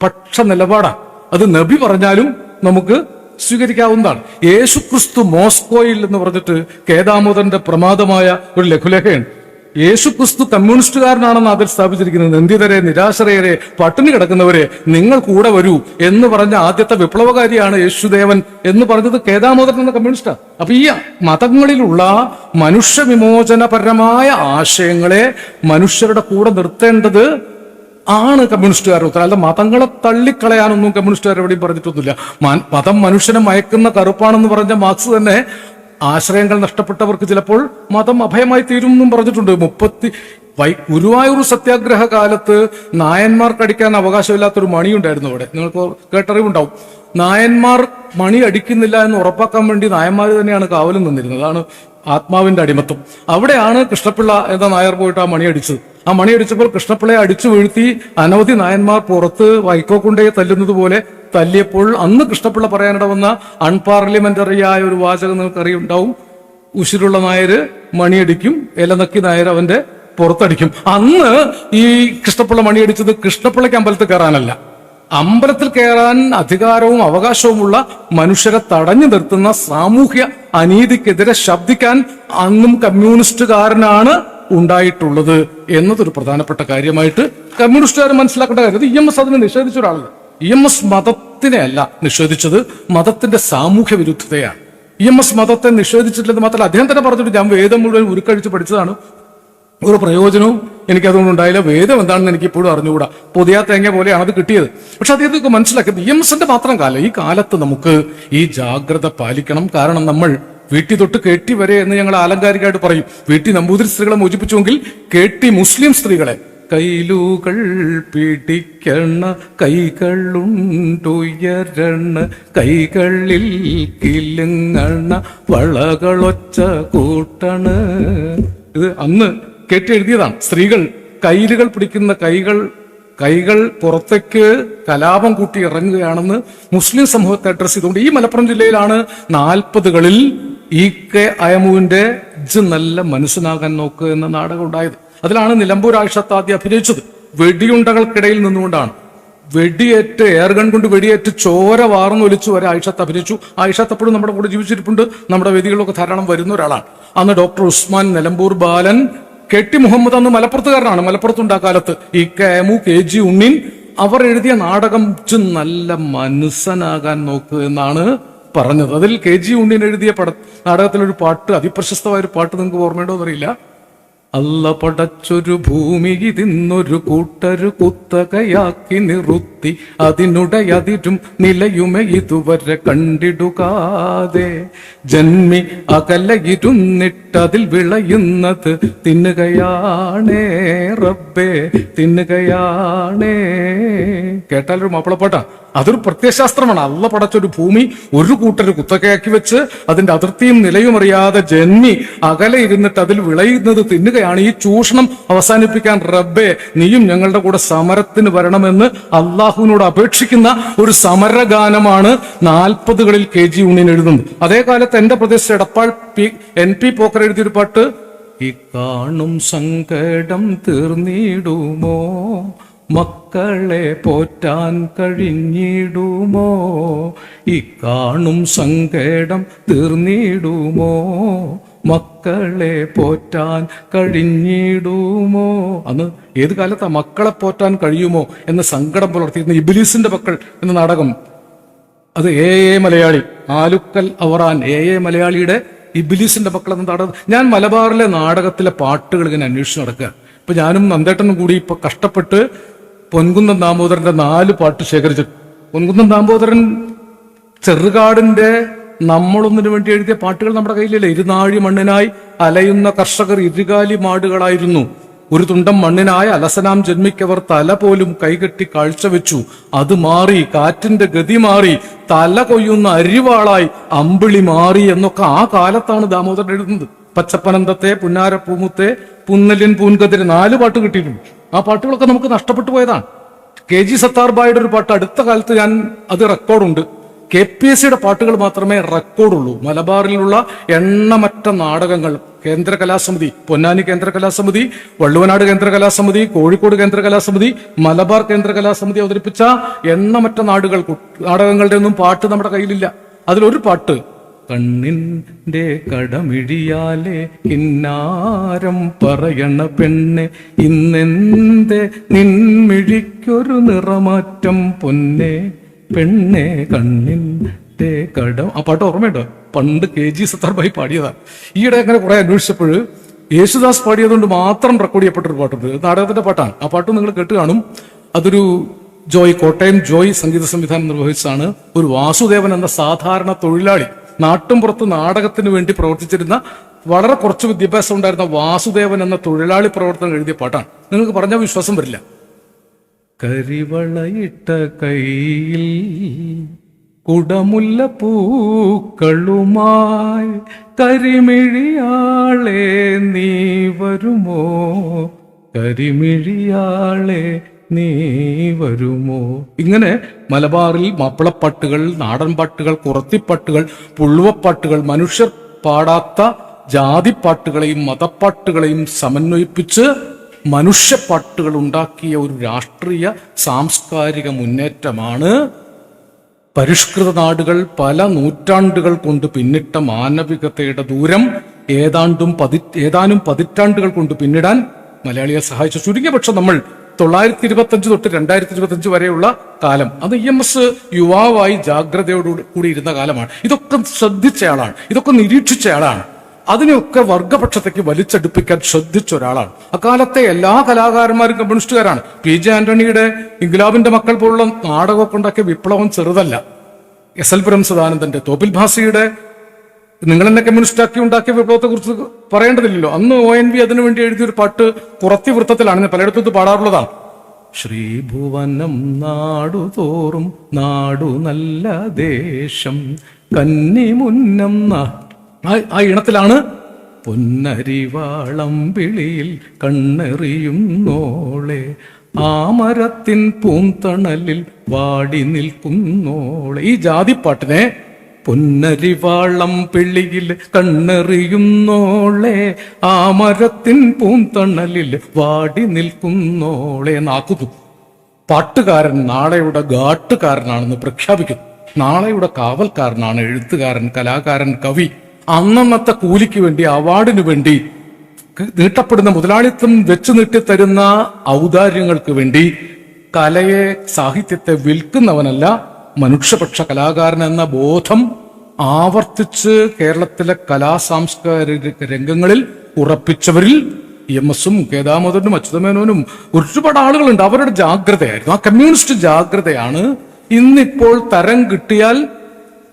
പക്ഷ നിലപാടാണ്. അത് നബി പറഞ്ഞാലും നമുക്ക് സ്വീകരിക്കാവുന്നതാണ്. യേശുക്രിസ്തു മോസ്കോയിൽ എന്ന് പറഞ്ഞിട്ട് ദാമോദരന്റെ പ്രമാദമായ ഒരു ലഘുലേഖയാണ്. യേശുക്രിസ്തു കമ്മ്യൂണിസ്റ്റുകാരനാണെന്ന് അതിൽ സ്ഥാപിച്ചിരിക്കുന്നത്. നിന്ദിതരെ, നിരാശ്രയരെ, പട്ടിണി കിടക്കുന്നവരെ നിങ്ങൾ കൂടെ വരൂ എന്ന് പറഞ്ഞ ആദ്യത്തെ വിപ്ലവകാരിയാണ് യേശുദേവൻ എന്ന് പറഞ്ഞത് ദാമോദരൻ എന്ന കമ്മ്യൂണിസ്റ്റാണ്. അപ്പൊ ഈ മതങ്ങളിലുള്ള മനുഷ്യവിമോചനപരമായ ആശയങ്ങളെ മനുഷ്യരുടെ കൂടെ നിർത്തേണ്ടത് ആണ് കമ്മ്യൂണിസ്റ്റുകാരുടെ ഉത്തരം. അല്ല മതങ്ങളെ തള്ളിക്കളയാനൊന്നും കമ്മ്യൂണിസ്റ്റുകാർ എവിടെയും പറഞ്ഞിട്ടൊന്നുമില്ല. മതം മനുഷ്യനെ മയക്കുന്ന കറുപ്പാണെന്ന് പറഞ്ഞ മാർക്സ് തന്നെ ആശ്രയങ്ങൾ നഷ്ടപ്പെട്ടവർക്ക് ചിലപ്പോൾ മതം അഭയമായി തീരും എന്നും പറഞ്ഞിട്ടുണ്ട്. ഗുരുവായൂർ സത്യാഗ്രഹ കാലത്ത് നായന്മാർക്ക് അടിക്കാൻ അവകാശമില്ലാത്തൊരു മണിയുണ്ടായിരുന്നു അവിടെ. നിങ്ങൾക്ക് കേട്ടറിവുണ്ടാവും. നായന്മാർ മണി അടിക്കുന്നില്ല എന്ന് ഉറപ്പാക്കാൻ വേണ്ടി നായന്മാർ തന്നെയാണ് കാവലും നിന്നിരുന്നത്. അതാണ് ആത്മാവിന്റെ അടിമത്വം. അവിടെയാണ് കൃഷ്ണപിള്ള എന്ന നായർ പോയിട്ട് ആ മണി അടിച്ചത്. ആ മണി അടിച്ചപ്പോൾ കൃഷ്ണപിള്ളയെ അടിച്ചു വീഴ്ത്തി അനവധി നായന്മാർ പുറത്ത് വൈക്കോക്കുണ്ടയെ തല്ലുന്നത് പോലെ തല്ലിയപ്പോൾ അന്ന് കൃഷ്ണപിള്ള പറയാനിട വന്ന അൺപാർലമെന്ററി ആയ ഒരു വാചകം നിങ്ങൾക്കറിയുണ്ടാവും. ഉശിരുള്ള നായര് മണിയടിക്കും, ഇലനക്കി നായർ അവന്റെ പുറത്തടിക്കും. അന്ന് ഈ കൃഷ്ണപിള്ള മണിയടിച്ചത് കൃഷ്ണപിള്ളയ്ക്ക് അമ്പലത്തിൽ കയറാനല്ല, അമ്പലത്തിൽ കയറാൻ അധികാരവും അവകാശവുമുള്ള മനുഷ്യരെ തടഞ്ഞു നിർത്തുന്ന സാമൂഹ്യ അനീതിക്കെതിരെ ശബ്ദിക്കാൻ അന്നും കമ്മ്യൂണിസ്റ്റുകാരനാണ് ഉണ്ടായിട്ടുള്ളത് എന്നതൊരു പ്രധാനപ്പെട്ട കാര്യമായിട്ട് കമ്മ്യൂണിസ്റ്റുകാർ മനസ്സിലാക്കേണ്ട കാര്യം. EMS അതിനെ നിഷേധിച്ച ഒരാളല്ല. EMS മതത്തിനെ അല്ല നിഷേധിച്ചത്, മതത്തിന്റെ സാമൂഹ്യ വിരുദ്ധതയാണ്. EMS മതത്തെ നിഷേധിച്ചിട്ടില്ലെന്ന് മാത്രമല്ല, അദ്ദേഹം തന്നെ പറഞ്ഞിട്ട് ഞാൻ വേദം മുഴുവൻ ഉരുക്കഴിച്ച് പഠിച്ചതാണ്, ഒരു പ്രയോജനവും എനിക്കതുകൊണ്ട് ഉണ്ടായില്ല, വേദം എന്താണെന്ന് എനിക്ക് ഇപ്പോഴും അറിഞ്ഞുകൂടാ, പുതിയ തേങ്ങ പോലെയാണ് അത് കിട്ടിയത്. പക്ഷെ അദ്ദേഹത്തെ മനസ്സിലാക്കിയത് EMSന്റെ മാത്രം കാലം, ഈ കാലത്ത് നമുക്ക് ഈ ജാഗ്രത പാലിക്കണം. കാരണം നമ്മൾ വീട്ടി തൊട്ട് കേട്ടി വരെ എന്ന് ഞങ്ങൾ ആലങ്കാരികമായിട്ട് പറയും. വീട്ടി നമ്പൂതിരി സ്ത്രീകളെ മോചിപ്പിച്ചുവെങ്കിൽ കേട്ടി മുസ്ലിം സ്ത്രീകളെ കൈലുകൾ പിടിക്കണ കൈകളുണ്ടുയരണ കൈകളിൽ കിലുങ്ങണ വളകളൊച്ച കൂട്ടണ്. ഇത് അന്ന് കേട്ടി എഴുതിയതാണ്. സ്ത്രീകൾ കൈലുകൾ പിടിക്കുന്ന കൈകൾ കൈകൾ പുറത്തേക്ക് കലാപം കൂട്ടി ഇറങ്ങുകയാണെന്ന് മുസ്ലിം സമൂഹത്തെ അഡ്രസ് ചെയ്തുകൊണ്ട് ഈ മലപ്പുറം ജില്ലയിലാണ് 40കളിൽ EK അയമുവിന്റെ ഇജ്ജ് നല്ല മനുഷ്യനാകാൻ നോക്ക് എന്ന നാടകം ഉണ്ടായത്. അതിലാണ് നിലമ്പൂർ ആയിഷത്ത് ആദ്യം അഭിനയിച്ചത്. വെടിയുണ്ടകൾക്കിടയിൽ നിന്നുകൊണ്ടാണ്. വെടിയേറ്റ് എയർഗൺ കൊണ്ട് വെടിയേറ്റ് ചോര വാർന്നൊലിച്ചു വരെ ആയിഷത്ത് അഭിനയിച്ചു. ആയിഷത്ത് അപ്പോഴും നമ്മുടെ കൂടെ ജീവിച്ചിരിപ്പുണ്ട്, നമ്മുടെ വേദികളിലൊക്കെ ധാരാളം വരുന്ന ഒരാളാണ്. അന്ന് ഡോക്ടർ ഉസ്മാൻ, നിലമ്പൂർ ബാലൻ, KT മുഹമ്മദ് അന്ന് മലപ്പുറത്തുകാരനാണ്, മലപ്പുറത്തുണ്ടാക്കാലത്ത് EK അയമു, KG ഉണ്ണീൻ അവർ എഴുതിയ നാടകം ഇജ്ജ് നല്ല മനുഷ്യനാകാൻ നോക്ക് എന്നാണ് പറഞ്ഞത്. അതിൽ KG ഉണ്ണീൻ എഴുതിയ നാടകത്തിലൊരു പാട്ട്, അതിപ്രശസ്തമായ ഒരു പാട്ട് നിങ്ങൾക്ക് ഓർമ്മയുണ്ടോ എന്നറിയില്ല. അല്ല പടച്ചൊരു ഭൂമി ഇതിന്നൊരു കൂട്ടരു കുത്തകയാക്കി നിറുത്തി അതിനുടയതിരും നിലയുമെ ഇതുവരെ കണ്ടിടുകാതെ ജന്മി അകലയിരുന്നിട്ടതിൽ വിളയുന്നത് തിന്നുകയാണേ റബ്ബേ തിന്നുകയാണേ. കേട്ടാലൊരു മാപ്പിളപ്പാട്ടാ. അതൊരു പ്രത്യയശാസ്ത്രമാണ്. അള്ള പടച്ചൊരു ഭൂമി ഒരു കൂട്ടര് കുത്തകയാക്കി വെച്ച് അതിന്റെ അതിർത്തിയും നിലയും അറിയാതെ ജന്മി അകലെ ഇരുന്നിട്ട് അതിൽ വിളയുന്നത് തിന്നുകയാണ്. ഈ ചൂഷണം അവസാനിപ്പിക്കാൻ റബ്ബേ നീയും ഞങ്ങളുടെ കൂടെ സമരത്തിന് വരണമെന്ന് അള്ളാഹുവിനോട് അപേക്ഷിക്കുന്ന ഒരു സമരഗാനമാണ് 40കളിൽ KG ഉണ്ണീൻ എഴുതുന്നത്. അതേ കാലത്ത് എന്റെ പ്രദേശത്ത് എടപ്പാൾ NP പോക്കർ എഴുതിയൊരു പാട്ട്, ഈ കാണും സങ്കടം തീർന്നിടുമോ മക്കളെ പോറ്റാൻ കഴിഞ്ഞിടുമോ, ഈ കാണും സങ്കടം തീർന്നിടുമോ മക്കളെ പോറ്റാൻ കഴിഞ്ഞിടുമോ. അന്ന് ഏത് കാലത്താ മക്കളെ പോറ്റാൻ കഴിയുമോ എന്ന് സങ്കടം പുലർത്തിയിരുന്ന ഇബ്ലീസിന്റെ മക്കൾ എന്ന നാടകം, അത് AA മലയാളി, ആലുക്കൽ അവറാൻ AA മലയാളിയുടെ ഇബ്ലീസിന്റെ മക്കൾ എന്ന നാടകം. ഞാൻ മലബാറിലെ നാടകത്തിലെ പാട്ടുകൾ ഇങ്ങനെ അന്വേഷിച്ച് നടക്കുക. ഇപ്പൊ ഞാനും നന്ദേട്ടനും കൂടി ഇപ്പൊ കഷ്ടപ്പെട്ട് പൊൻകുന്നം ദാമോദരന്റെ 4 പാട്ട് ശേഖരിച്ചു. പൊൻകുന്നം ദാമോദരൻ ചെറുകാടിന്റെ നമ്മളൊന്നിനു വേണ്ടി എഴുതിയ പാട്ടുകൾ നമ്മുടെ കയ്യിലില്ല. ഇരുനാഴി മണ്ണിനായി അലയുന്ന കർഷകർ ഇരുകാലി മാടുകളായിരുന്നു, ഒരു തുണ്ടം മണ്ണിനായ അലസനാം ജന്മിക്കവർ തല പോലും കൈകെട്ടി കാഴ്ചവെച്ചു, അത് മാറി കാറ്റിന്റെ ഗതി മാറി തല കൊയ്യുന്ന അരിവാളായി അമ്പിളി മാറി എന്നൊക്കെ ആ കാലത്താണ് ദാമോദരൻ എഴുതുന്നത്. പച്ചപ്പനന്തത്തെ, പുന്നാരപ്പൂമുത്തെ, പുന്നലിൻ പൂൻകതിര് 4 പാട്ട് കിട്ടിയിട്ടുണ്ട്. ആ പാട്ടുകളൊക്കെ നമുക്ക് നഷ്ടപ്പെട്ടു പോയതാണ്. KG സത്താർ ബായുടെ ഒരു പാട്ട് അടുത്ത കാലത്ത് അത് റെക്കോർഡുണ്ട്. KPSCയുടെ പാട്ടുകൾ മാത്രമേ റെക്കോർഡുള്ളൂ. മലബാറിലുള്ള എണ്ണമറ്റ നാടകങ്ങൾ കേന്ദ്ര കലാസമിതി, പൊന്നാനി കേന്ദ്ര കലാസമിതി, വള്ളുവനാട് കേന്ദ്ര കലാസമിതി, കോഴിക്കോട് കേന്ദ്ര കലാസമിതി, മലബാർ കേന്ദ്ര കലാസമിതി അവതരിപ്പിച്ച എണ്ണമറ്റ നാടകങ്ങളുടെ ഒന്നും പാട്ട് നമ്മുടെ കയ്യിലില്ല. അതിലൊരു പാട്ട്, കണ്ണിന്റെ കടമിഴിയാലെ കിന്നാരം പറയണ പെണ്ണെ ഇന്നെന്റെ നിൻമിഴിക്കൊരു നിറമാറ്റം പൊന്നെ പെണ്ണെ കണ്ണിന്റെ കടം. ആ പാട്ട് ഓർമ്മയുണ്ടോ? പണ്ട് KG സത്താർ ഭായി പാടിയതാ. ഈയിടെ അങ്ങനെ കുറെ അന്വേഷിച്ചപ്പോൾ യേശുദാസ് പാടിയതുകൊണ്ട് മാത്രം റെക്കോർഡ് ചെയ്യപ്പെട്ടൊരു പാട്ടുണ്ട്. നാടകത്തിന്റെ പാട്ടാണ്. ആ പാട്ട് നിങ്ങൾ കേട്ട് കാണും. അതൊരു കോട്ടയം ജോയ് സംഗീത സംവിധാനം നിർവഹിച്ചാണ്. ഒരു വാസുദേവൻ എന്ന സാധാരണ തൊഴിലാളി, നാട്ടും പുറത്ത് നാടകത്തിന് വേണ്ടി പ്രവർത്തിച്ചിരുന്ന വളരെ കുറച്ച് വിദ്യാഭ്യാസം ഉണ്ടായിരുന്ന വാസുദേവൻ എന്ന തൊഴിലാളി പ്രവർത്തനം എഴുതിയ പാട്ടാണ്. നിങ്ങൾക്ക് പറഞ്ഞാൽ വിശ്വാസം വരില്ല. കരിവളയിട്ട കൈയിൽ കുടമുല്ല പൂക്കളുമായി കരിമിഴിയാളെ നീ വരുമോ, കരിമിഴിയാളെ നീ വരുമോ. ഇങ്ങനെ മലബാറിൽ മാപ്പിളപ്പാട്ടുകൾ, നാടൻ പാട്ടുകൾ, കുറത്തിപ്പാട്ടുകൾ, പുള്ളുവപ്പാട്ടുകൾ, മനുഷ്യർ പാടാത്ത ജാതിപ്പാട്ടുകളെയും മതപ്പാട്ടുകളെയും സമന്വയിപ്പിച്ച് മനുഷ്യപ്പാട്ടുകൾ ഉണ്ടാക്കിയ ഒരു രാഷ്ട്രീയ സാംസ്കാരിക മുന്നേറ്റമാണ് പരിഷ്കൃത നാടുകൾ പല നൂറ്റാണ്ടുകൾ കൊണ്ട് പിന്നിട്ട മാനവികതയുടെ ദൂരം ഏതാനും പതിറ്റാണ്ടുകൾ കൊണ്ട് പിന്നിടാൻ മലയാളിയെ സഹായിച്ചു. ചുരുങ്ങിയ പക്ഷം നമ്മൾ 925 തൊട്ട് 2025 വരെയുള്ള കാലം, അത് EMS യുവാവായി ജാഗ്രതയോടു കൂടി ഇരുന്ന കാലമാണ്. ഇതൊക്കെ ശ്രദ്ധിച്ചയാളാണ്, ഇതൊക്കെ നിരീക്ഷിച്ചയാളാണ്, അതിനെയൊക്കെ വർഗപക്ഷത്തേക്ക് വലിച്ചടുപ്പിക്കാൻ ശ്രദ്ധിച്ച ഒരാളാണ്. അക്കാലത്തെ എല്ലാ കലാകാരന്മാരും കമ്മ്യൂണിസ്റ്റുകാരാണ്. PJ ആന്റണിയുടെ ഇൻക്ലാബിന്റെ മക്കൾ പോലുള്ള നാടകമൊക്കെ ഉണ്ടാക്കിയ വിപ്ലവം ചെറുതല്ല. SL പുരം സദാനന്ദന്റെ, തോപ്പിൽ ഭാസിയുടെ നിങ്ങൾ എന്നെ കമ്മ്യൂണിസ്റ്റാക്കി ഉണ്ടാക്കിയ വിപ്ലവത്തെ കുറിച്ച് പറയേണ്ടതില്ലല്ലോ. അന്ന് ONV അതിനുവേണ്ടി എഴുതിയൊരു പാട്ട് കുറത്തി വൃത്തത്തിലാണ്, പലയിടത്തും പാടാറുള്ളതാണ്. ശ്രീഭുവനം നാടുതോറും നാടു നല്ല ദേശം കന്നിമുന്നം. ആ ഇണത്തിലാണ് പൊന്നരിവാളം വിളിയിൽ കണ്ണെറിയുന്നോളെ ആ മരത്തിൻ പൂന്തണലിൽ വാടി നിൽക്കുന്നോളെ. ഈ ജാതിപ്പാട്ടിനെ പൊന്നരിവാളം പിള്ളിയിൽ കണ്ണെറിയുന്നോളെ, ആ മരത്തിൻ പൂന്തണലിൽ വാടി നിൽക്കുന്നോളെ എന്നാക്കുന്നു. പാട്ടുകാരൻ നാളെയുടെ ഗാട്ടുകാരനാണെന്ന് പ്രഖ്യാപിക്കുന്നു. നാളെയുടെ കാവൽക്കാരനാണ് എഴുത്തുകാരൻ, കലാകാരൻ, കവി. അന്നന്നത്തെ കൂലിക്ക് വേണ്ടി, അവാർഡിനു വേണ്ടി നീട്ടപ്പെടുന്ന മുതലാളിത്തം വെച്ചു നീട്ടിത്തരുന്ന ഔദാര്യങ്ങൾക്ക് വേണ്ടി കലയെ, സാഹിത്യത്തെ വിൽക്കുന്നവനല്ല മനുഷ്യപക്ഷ കലാകാരൻ എന്ന ബോധം ആവർത്തിച്ച് കേരളത്തിലെ സാംസ്കാരിക രംഗങ്ങളിൽ ഉറപ്പിച്ചവരിൽ EMS-ഉം കേദാമോദരനും അച്യുതമേനോനും ഒരുപാട് ആളുകളുണ്ട്. അവരുടെ ജാഗ്രതയായിരുന്നു, ആ കമ്മ്യൂണിസ്റ്റ് ജാഗ്രതയാണ് ഇന്നിപ്പോൾ തരം കിട്ടിയാൽ,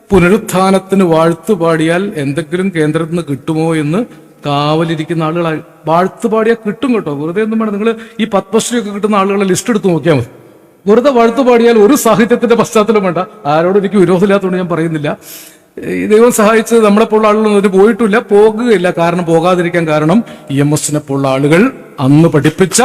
പുനരുത്ഥാനത്തിന് വാഴ്ത്തുപാടിയാൽ എന്തെങ്കിലും കേന്ദ്രത്തിൽ നിന്ന് കിട്ടുമോ എന്ന് കാവലിരിക്കുന്ന ആളുകളായി. വാഴ്ത്തുപാടിയാൽ കിട്ടും കേട്ടോ, വെറുതെ ഒന്നും വേണം. നിങ്ങൾ ഈ പത്മശ്രീ ഒക്കെ കിട്ടുന്ന ആളുകളെ ലിസ്റ്റ് എടുത്ത് നോക്കിയാൽ മതി. വെറുതെ വാഴ്ത്തുപാടിയാൽ ഒരു സാഹിത്യത്തിന്റെ പശ്ചാത്തലം വേണ്ട. ആരോടും എനിക്ക് വിരോധമില്ലാത്തതുകൊണ്ട് ഞാൻ പറയുന്നില്ല. ദൈവം സഹായിച്ച് നമ്മളെപ്പോലുള്ള ആളുകളൊന്നും ഒരു പോയിട്ടില്ല, പോകുകയില്ല. കാരണം പോകാതിരിക്കാൻ കാരണം EMS-നെ പോലുള്ള ആളുകൾ അന്ന് പഠിപ്പിച്ച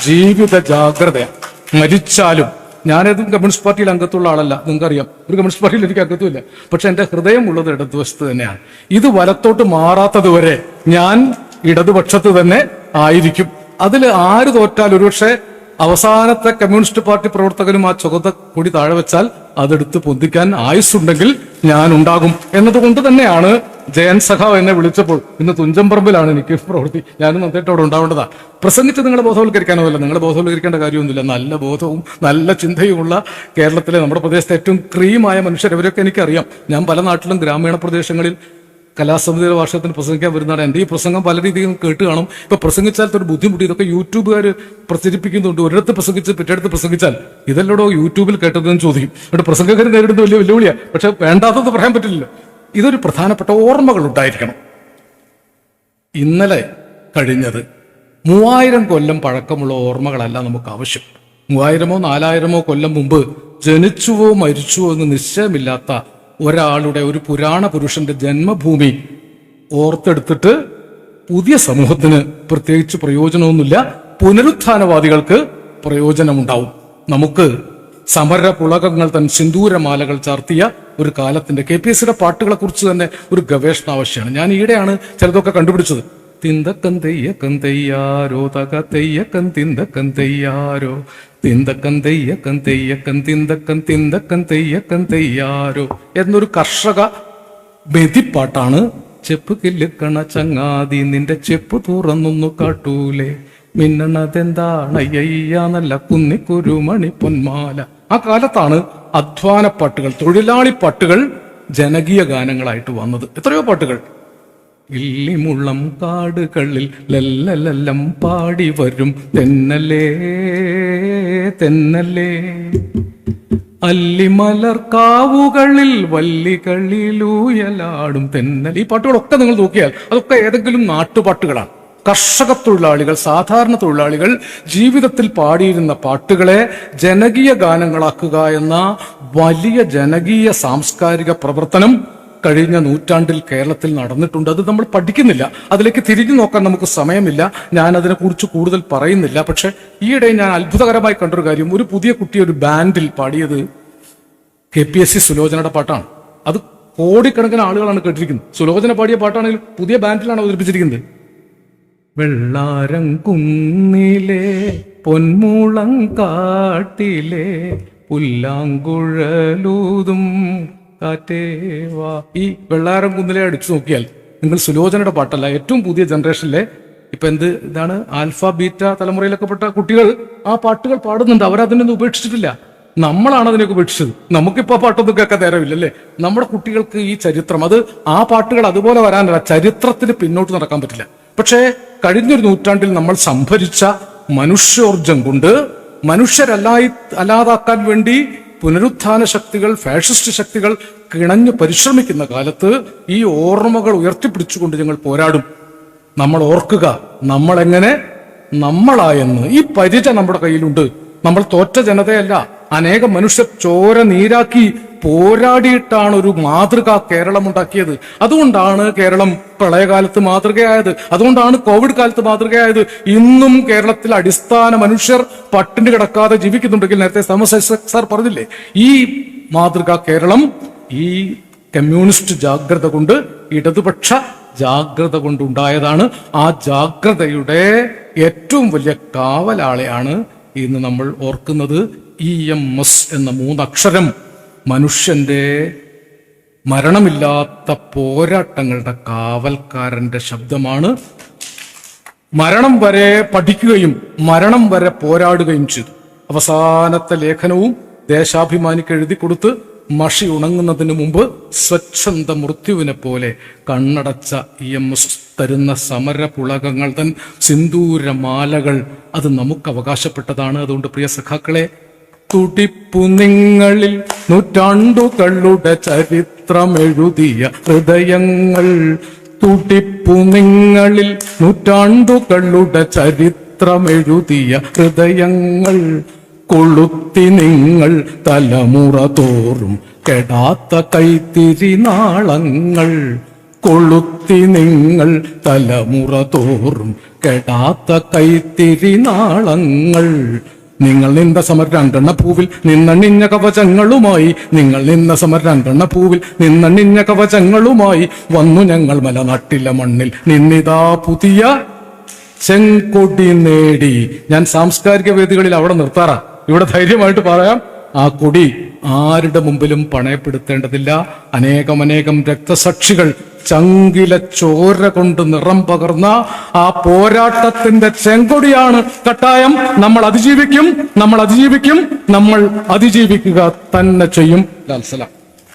ജീവിത ജാഗ്രതയാണ്. മരിച്ചാലും, ഞാനേതും കമ്മ്യൂണിസ്റ്റ് പാർട്ടിയിൽ അംഗത്തുള്ള ആളല്ല, നിങ്ങൾക്കറിയാം. ഒരു കമ്മ്യൂണിസ്റ്റ് പാർട്ടിയിൽ എനിക്ക് അംഗത്വമില്ല. പക്ഷെ എന്റെ ഹൃദയം ഉള്ളത് ഇടതുവശത്ത് തന്നെയാണ്. ഇത് വലത്തോട്ട് മാറാത്തത് വരെ ഞാൻ ഇടതുപക്ഷത്ത് തന്നെ ആയിരിക്കും. അതിൽ ആര് തോറ്റാൽ, ഒരുപക്ഷെ അവസാനത്തെ കമ്മ്യൂണിസ്റ്റ് പാർട്ടി പ്രവർത്തകരും ആ ചുവന്ന കൊടി താഴെ വെച്ചാൽ അതെടുത്ത് പൊന്തിക്കാൻ ആയുസ്സുണ്ടെങ്കിൽ ഞാൻ ഉണ്ടാകും എന്നതുകൊണ്ട് തന്നെയാണ് ജയൻ സഖാവ് എന്നെ വിളിച്ചപ്പോൾ, ഇന്ന് തുഞ്ചംപറമ്പിലാണ് എനിക്ക് പ്രവൃത്തി, ഞാനും നന്നായിട്ട് അവിടെ ഉണ്ടാവേണ്ടതാ. പ്രസംഗിച്ച് നിങ്ങളെ ബോധവൽക്കരിക്കാനോല്ല, നിങ്ങളെ ബോധവൽക്കരിക്കേണ്ട കാര്യമൊന്നുമില്ല. നല്ല ബോധവും നല്ല ചിന്തയുമുള്ള കേരളത്തിലെ, നമ്മുടെ പ്രദേശത്തെ ഏറ്റവും ക്രീമായ മനുഷ്യർ, ഇവരൊക്കെ എനിക്കറിയാം. ഞാൻ പല നാട്ടിലും ഗ്രാമീണ പ്രദേശങ്ങളിൽ കലാസമിതിയുടെ വാർഷികത്തിന് പ്രസംഗിക്കാൻ വരുന്നതാണ്. എൻ്റെ ഈ പ്രസംഗം പല രീതിയിൽ കേട്ട് കാണും. ഇപ്പൊ പ്രസംഗിച്ചാൽ ഒരു ബുദ്ധിമുട്ട്, ഇതൊക്കെ യൂട്യൂബുകാർ പ്രചരിപ്പിക്കുന്നുണ്ട്. ഒരിടത്ത് പ്രസംഗിച്ച് പിറ്റേടത്ത് പ്രസംഗിച്ചാൽ ഇതെല്ലോടോ യൂട്യൂബിൽ കേട്ടതെന്ന് ചോദിക്കും. ഇവിടെ പ്രസംഗകർ നേരിടുന്ന വലിയ വെല്ലുവിളിയാണ്. പക്ഷെ വേണ്ടാത്തത് പറയാൻ പറ്റില്ലല്ലോ. ഇതൊരു പ്രധാനപ്പെട്ട ഓർമ്മകൾ ഉണ്ടായിരിക്കണം. ഇന്നലെ കഴിഞ്ഞത് 3000 കൊല്ലം പഴക്കമുള്ള ഓർമ്മകളല്ല നമുക്ക് ആവശ്യം. 3000-ഓ 4000-ഓ കൊല്ലം മുമ്പ് ജനിച്ചുവോ മരിച്ചുവോ എന്ന് നിശ്ചയമില്ലാത്ത ഒരാളുടെ, ഒരു പുരാണ പുരുഷന്റെ ജന്മഭൂമി ഓർത്തെടുത്തിട്ട് പുതിയ സമൂഹത്തിന് പ്രത്യേകിച്ച് പ്രയോജനമൊന്നുമില്ല. പുനരുത്ഥാനവാദികൾക്ക് പ്രയോജനമുണ്ടാവും. നമുക്ക് സമര പുളകങ്ങൾ തൻ സിന്ദൂരമാലകൾ ചാർത്തിയ ഒരു കാലത്തിന്റെ KPSC-യുടെ പാട്ടുകളെ കുറിച്ച് തന്നെ ഒരു ഗവേഷണം ആവശ്യമാണ്. ഞാൻ ഈയിടെയാണ് ചിലതൊക്കെ കണ്ടുപിടിച്ചത്. തിന്തക്കൻ തെയ്യക്കൻ തെയ്യാരോ തക തെയ്യക്കൻ തിന്തക്കൻ തെയ്യാരോ, തിന്തക്കൻ തെയ്യക്കൻ തെയ്യക്കൻ തിന്തക്കൻ തിന്തക്കൻ തെയ്യക്കൻ തെയ്യാരോ എന്നൊരു കർഷക മെതിപ്പാട്ടാണ്. ചെപ്പ് കില്ലുക്കണ ചങ്ങാതി നിന്റെ ചെപ്പ് തുറന്നൊന്നു കാട്ടൂലേ, മിന്നണതെന്താണ് അയ്യ നല്ല കുന്നിക്കുരുമണി പൊന്മാല. ആ കാലത്താണ് അധ്വാന പാട്ടുകൾ, തൊഴിലാളി പാട്ടുകൾ ജനകീയ ഗാനങ്ങളായിട്ട് വന്നത്. എത്രയോ പാട്ടുകൾ. ഇല്ലിമുള്ളം കാടുകളിൽ ലല്ലലല്ലം പാടി വരും തെന്നലേ തെന്നലേ, അല്ലിമലർ കാവുകളിൽ വല്ലികളിലൂയലാടും തെന്നൽ. ഈ പാട്ടുകളൊക്കെ നിങ്ങൾ നോക്കിയാൽ അതൊക്കെ ഏതെങ്കിലും നാട്ടുപാട്ടുകളാണ്. കർഷക തൊഴിലാളികൾ, സാധാരണ തൊഴിലാളികൾ ജീവിതത്തിൽ പാടിയിരുന്ന പാട്ടുകളെ ജനകീയ ഗാനങ്ങളാക്കുക എന്ന വലിയ ജനകീയ സാംസ്കാരിക പ്രവർത്തനം കഴിഞ്ഞ നൂറ്റാണ്ടിൽ കേരളത്തിൽ നടന്നിട്ടുണ്ട്. അത് നമ്മൾ പഠിക്കുന്നില്ല, അതിലേക്ക് തിരിഞ്ഞു നോക്കാൻ നമുക്ക് സമയമില്ല. ഞാൻ അതിനെക്കുറിച്ച് കൂടുതൽ പറയുന്നില്ല. പക്ഷെ ഈയിടെ ഞാൻ അത്ഭുതകരമായി കണ്ടൊരു കാര്യം, ഒരു പുതിയ കുട്ടി ഒരു ബാൻഡിൽ പാടിയത് KPSC സുലോചനയുടെ പാട്ടാണ്. അത് കോടിക്കണക്കിന് ആളുകളാണ് കേട്ടിരിക്കുന്നത്. സുലോചന പാടിയ പാട്ടാണെങ്കിൽ പുതിയ ബാൻഡിലാണ് അവതരിപ്പിച്ചിരിക്കുന്നത്. വെള്ളാരം കുന്നിലെ പൊന്മുളം കാട്ടിലെ പുല്ലാങ്കുഴലൂതും കാറ്റേവാ. ഈ വെള്ളാരം കുന്നിലെ അടിച്ചു നോക്കിയാൽ നിങ്ങൾ സുലോചനയുടെ പാട്ടല്ല, ഏറ്റവും പുതിയ ജനറേഷനിലെ ഇപ്പൊ ഇതാണ് ആൽഫ ബീറ്റ തലമുറയിലൊക്കെ പെട്ട കുട്ടികൾ ആ പാട്ടുകൾ പാടുന്നുണ്ട്. അവരതിനൊന്നും ഉപേക്ഷിച്ചിട്ടില്ല. നമ്മളാണ് അതിനൊക്കെ ഉപേക്ഷിച്ചത്. നമുക്കിപ്പോ ആ പാട്ടൊന്നും കേൾക്കാൻ നേരമില്ലല്ലേ. നമ്മുടെ കുട്ടികൾക്ക് ഈ ചരിത്രം, അത് ആ പാട്ടുകൾ അതുപോലെ വരാനല്ല, ചരിത്രത്തിന് പിന്നോട്ട് നടക്കാൻ പറ്റില്ല. പക്ഷേ കഴിഞ്ഞൊരു നൂറ്റാണ്ടിൽ നമ്മൾ സംഭരിച്ച മനുഷ്യോർജം കൊണ്ട് അല്ലാതാക്കാൻ വേണ്ടി പുനരുത്ഥാന ശക്തികൾ, ഫാഷിസ്റ്റ് ശക്തികൾ കിണഞ്ഞു പരിശ്രമിക്കുന്ന കാലത്ത് ഈ ഓർമ്മകൾ ഉയർത്തിപ്പിടിച്ചുകൊണ്ട് ഞങ്ങൾ പോരാടും. നമ്മൾ ഓർക്കുക നമ്മളെങ്ങനെ നമ്മളായെന്ന്. ഈ പരിച നമ്മുടെ കയ്യിലുണ്ട്. നമ്മൾ തോറ്റ ജനതയല്ല. അനേകം മനുഷ്യർ ചോര നീരാക്കി പോരാടിയിട്ടാണ് ഒരു മാതൃക കേരളം ഉണ്ടാക്കിയത്. അതുകൊണ്ടാണ് കേരളം പ്രളയകാലത്ത് മാതൃകയായത്, അതുകൊണ്ടാണ് കോവിഡ് കാലത്ത് മാതൃകയായത്. ഇന്നും കേരളത്തിൽ അടിസ്ഥാന മനുഷ്യർ പട്ടിണി കിടക്കാതെ ജീവിക്കുന്നുണ്ടെങ്കിൽ, നേരത്തെ സാർ പറഞ്ഞില്ലേ, ഈ മാതൃക കേരളം ഈ കമ്മ്യൂണിസ്റ്റ് ജാഗ്രത കൊണ്ട്, ഇടതുപക്ഷ ജാഗ്രത കൊണ്ടുണ്ടായതാണ്. ആ ജാഗ്രതയുടെ ഏറ്റവും വലിയ കാവലാളെയാണ് ഇന്ന് നമ്മൾ ഓർക്കുന്നത്. EMS എന്ന 3 അക്ഷരം മനുഷ്യന്റെ മരണമില്ലാത്ത പോരാട്ടങ്ങളുടെ കാവൽക്കാരന്റെ ശബ്ദമാണ്. മരണം വരെ പഠിക്കുകയും മരണം വരെ പോരാടുകയും ചെയ്തു. അവസാനത്തെ ലേഖനവും ദേശാഭിമാനിക്ക് എഴുതി കൊടുത്ത് മഷി ഉണങ്ങുന്നതിന് മുമ്പ് സ്വച്ഛന്ത മൃത്യുവിനെ പോലെ കണ്ണടച്ച EMS തരുന്ന സമരപുളകങ്ങൾ തൻ സിന്ദൂരമാലകൾ അത് നമുക്ക് അവകാശപ്പെട്ടതാണ്. അതുകൊണ്ട് പ്രിയ സഖാക്കളെ, തുടിപ്പു നിങ്ങളിൽ നൂറ്റാണ്ടുകളുടെ ചരിത്രമെഴുതിയ ഹൃദയങ്ങൾ, തുടിപ്പു നിങ്ങളിൽ നൂറ്റാണ്ടുകളുടെ ചരിത്രമെഴുതിയ ഹൃദയങ്ങൾ, കൊളുത്തി നിങ്ങൾ തലമുറ തോറും കെടാത്ത കൈത്തിരി നാളങ്ങൾ, കൊളുത്തി നിങ്ങൾ തലമുറ തോറും കെടാത്ത കൈത്തിരി നാളങ്ങൾ. നിങ്ങൾ നിന്ന സമർ രണ്ടെണ്ണപ്പൂവിൽ നിന്നണിഞ്ഞ കവചങ്ങളുമായി, നിങ്ങൾ നിന്ന സമർ രണ്ടെണ്ണപ്പൂവിൽ നിന്നണിഞ്ഞ കവചങ്ങളുമായി വന്നു ഞങ്ങൾ മലനാട്ടിലെ മണ്ണിൽ നിന്നിതാ പുതിയ ചെങ്കൊടി നേടി. ഞാൻ സാംസ്കാരിക വേദികളിൽ അവിടെ നിർത്താറാ. ഇവിടെ ധൈര്യമായിട്ട് പറയാം, ആ കൊടി ആരുടെ മുമ്പിലും പണയപ്പെടുത്തേണ്ടതില്ല. അനേകം രക്തസാക്ഷികൾ ചങ്കില ചോര കൊണ്ട് നിറം പകർന്ന ആ പോരാട്ടത്തിന്റെ ചെങ്കൊടിയാണ് കട്ടായം. നമ്മൾ അതിജീവിക്കും, നമ്മൾ അതിജീവിക്കുക തന്നെ ചെയ്യും. ലാൽ സലാം.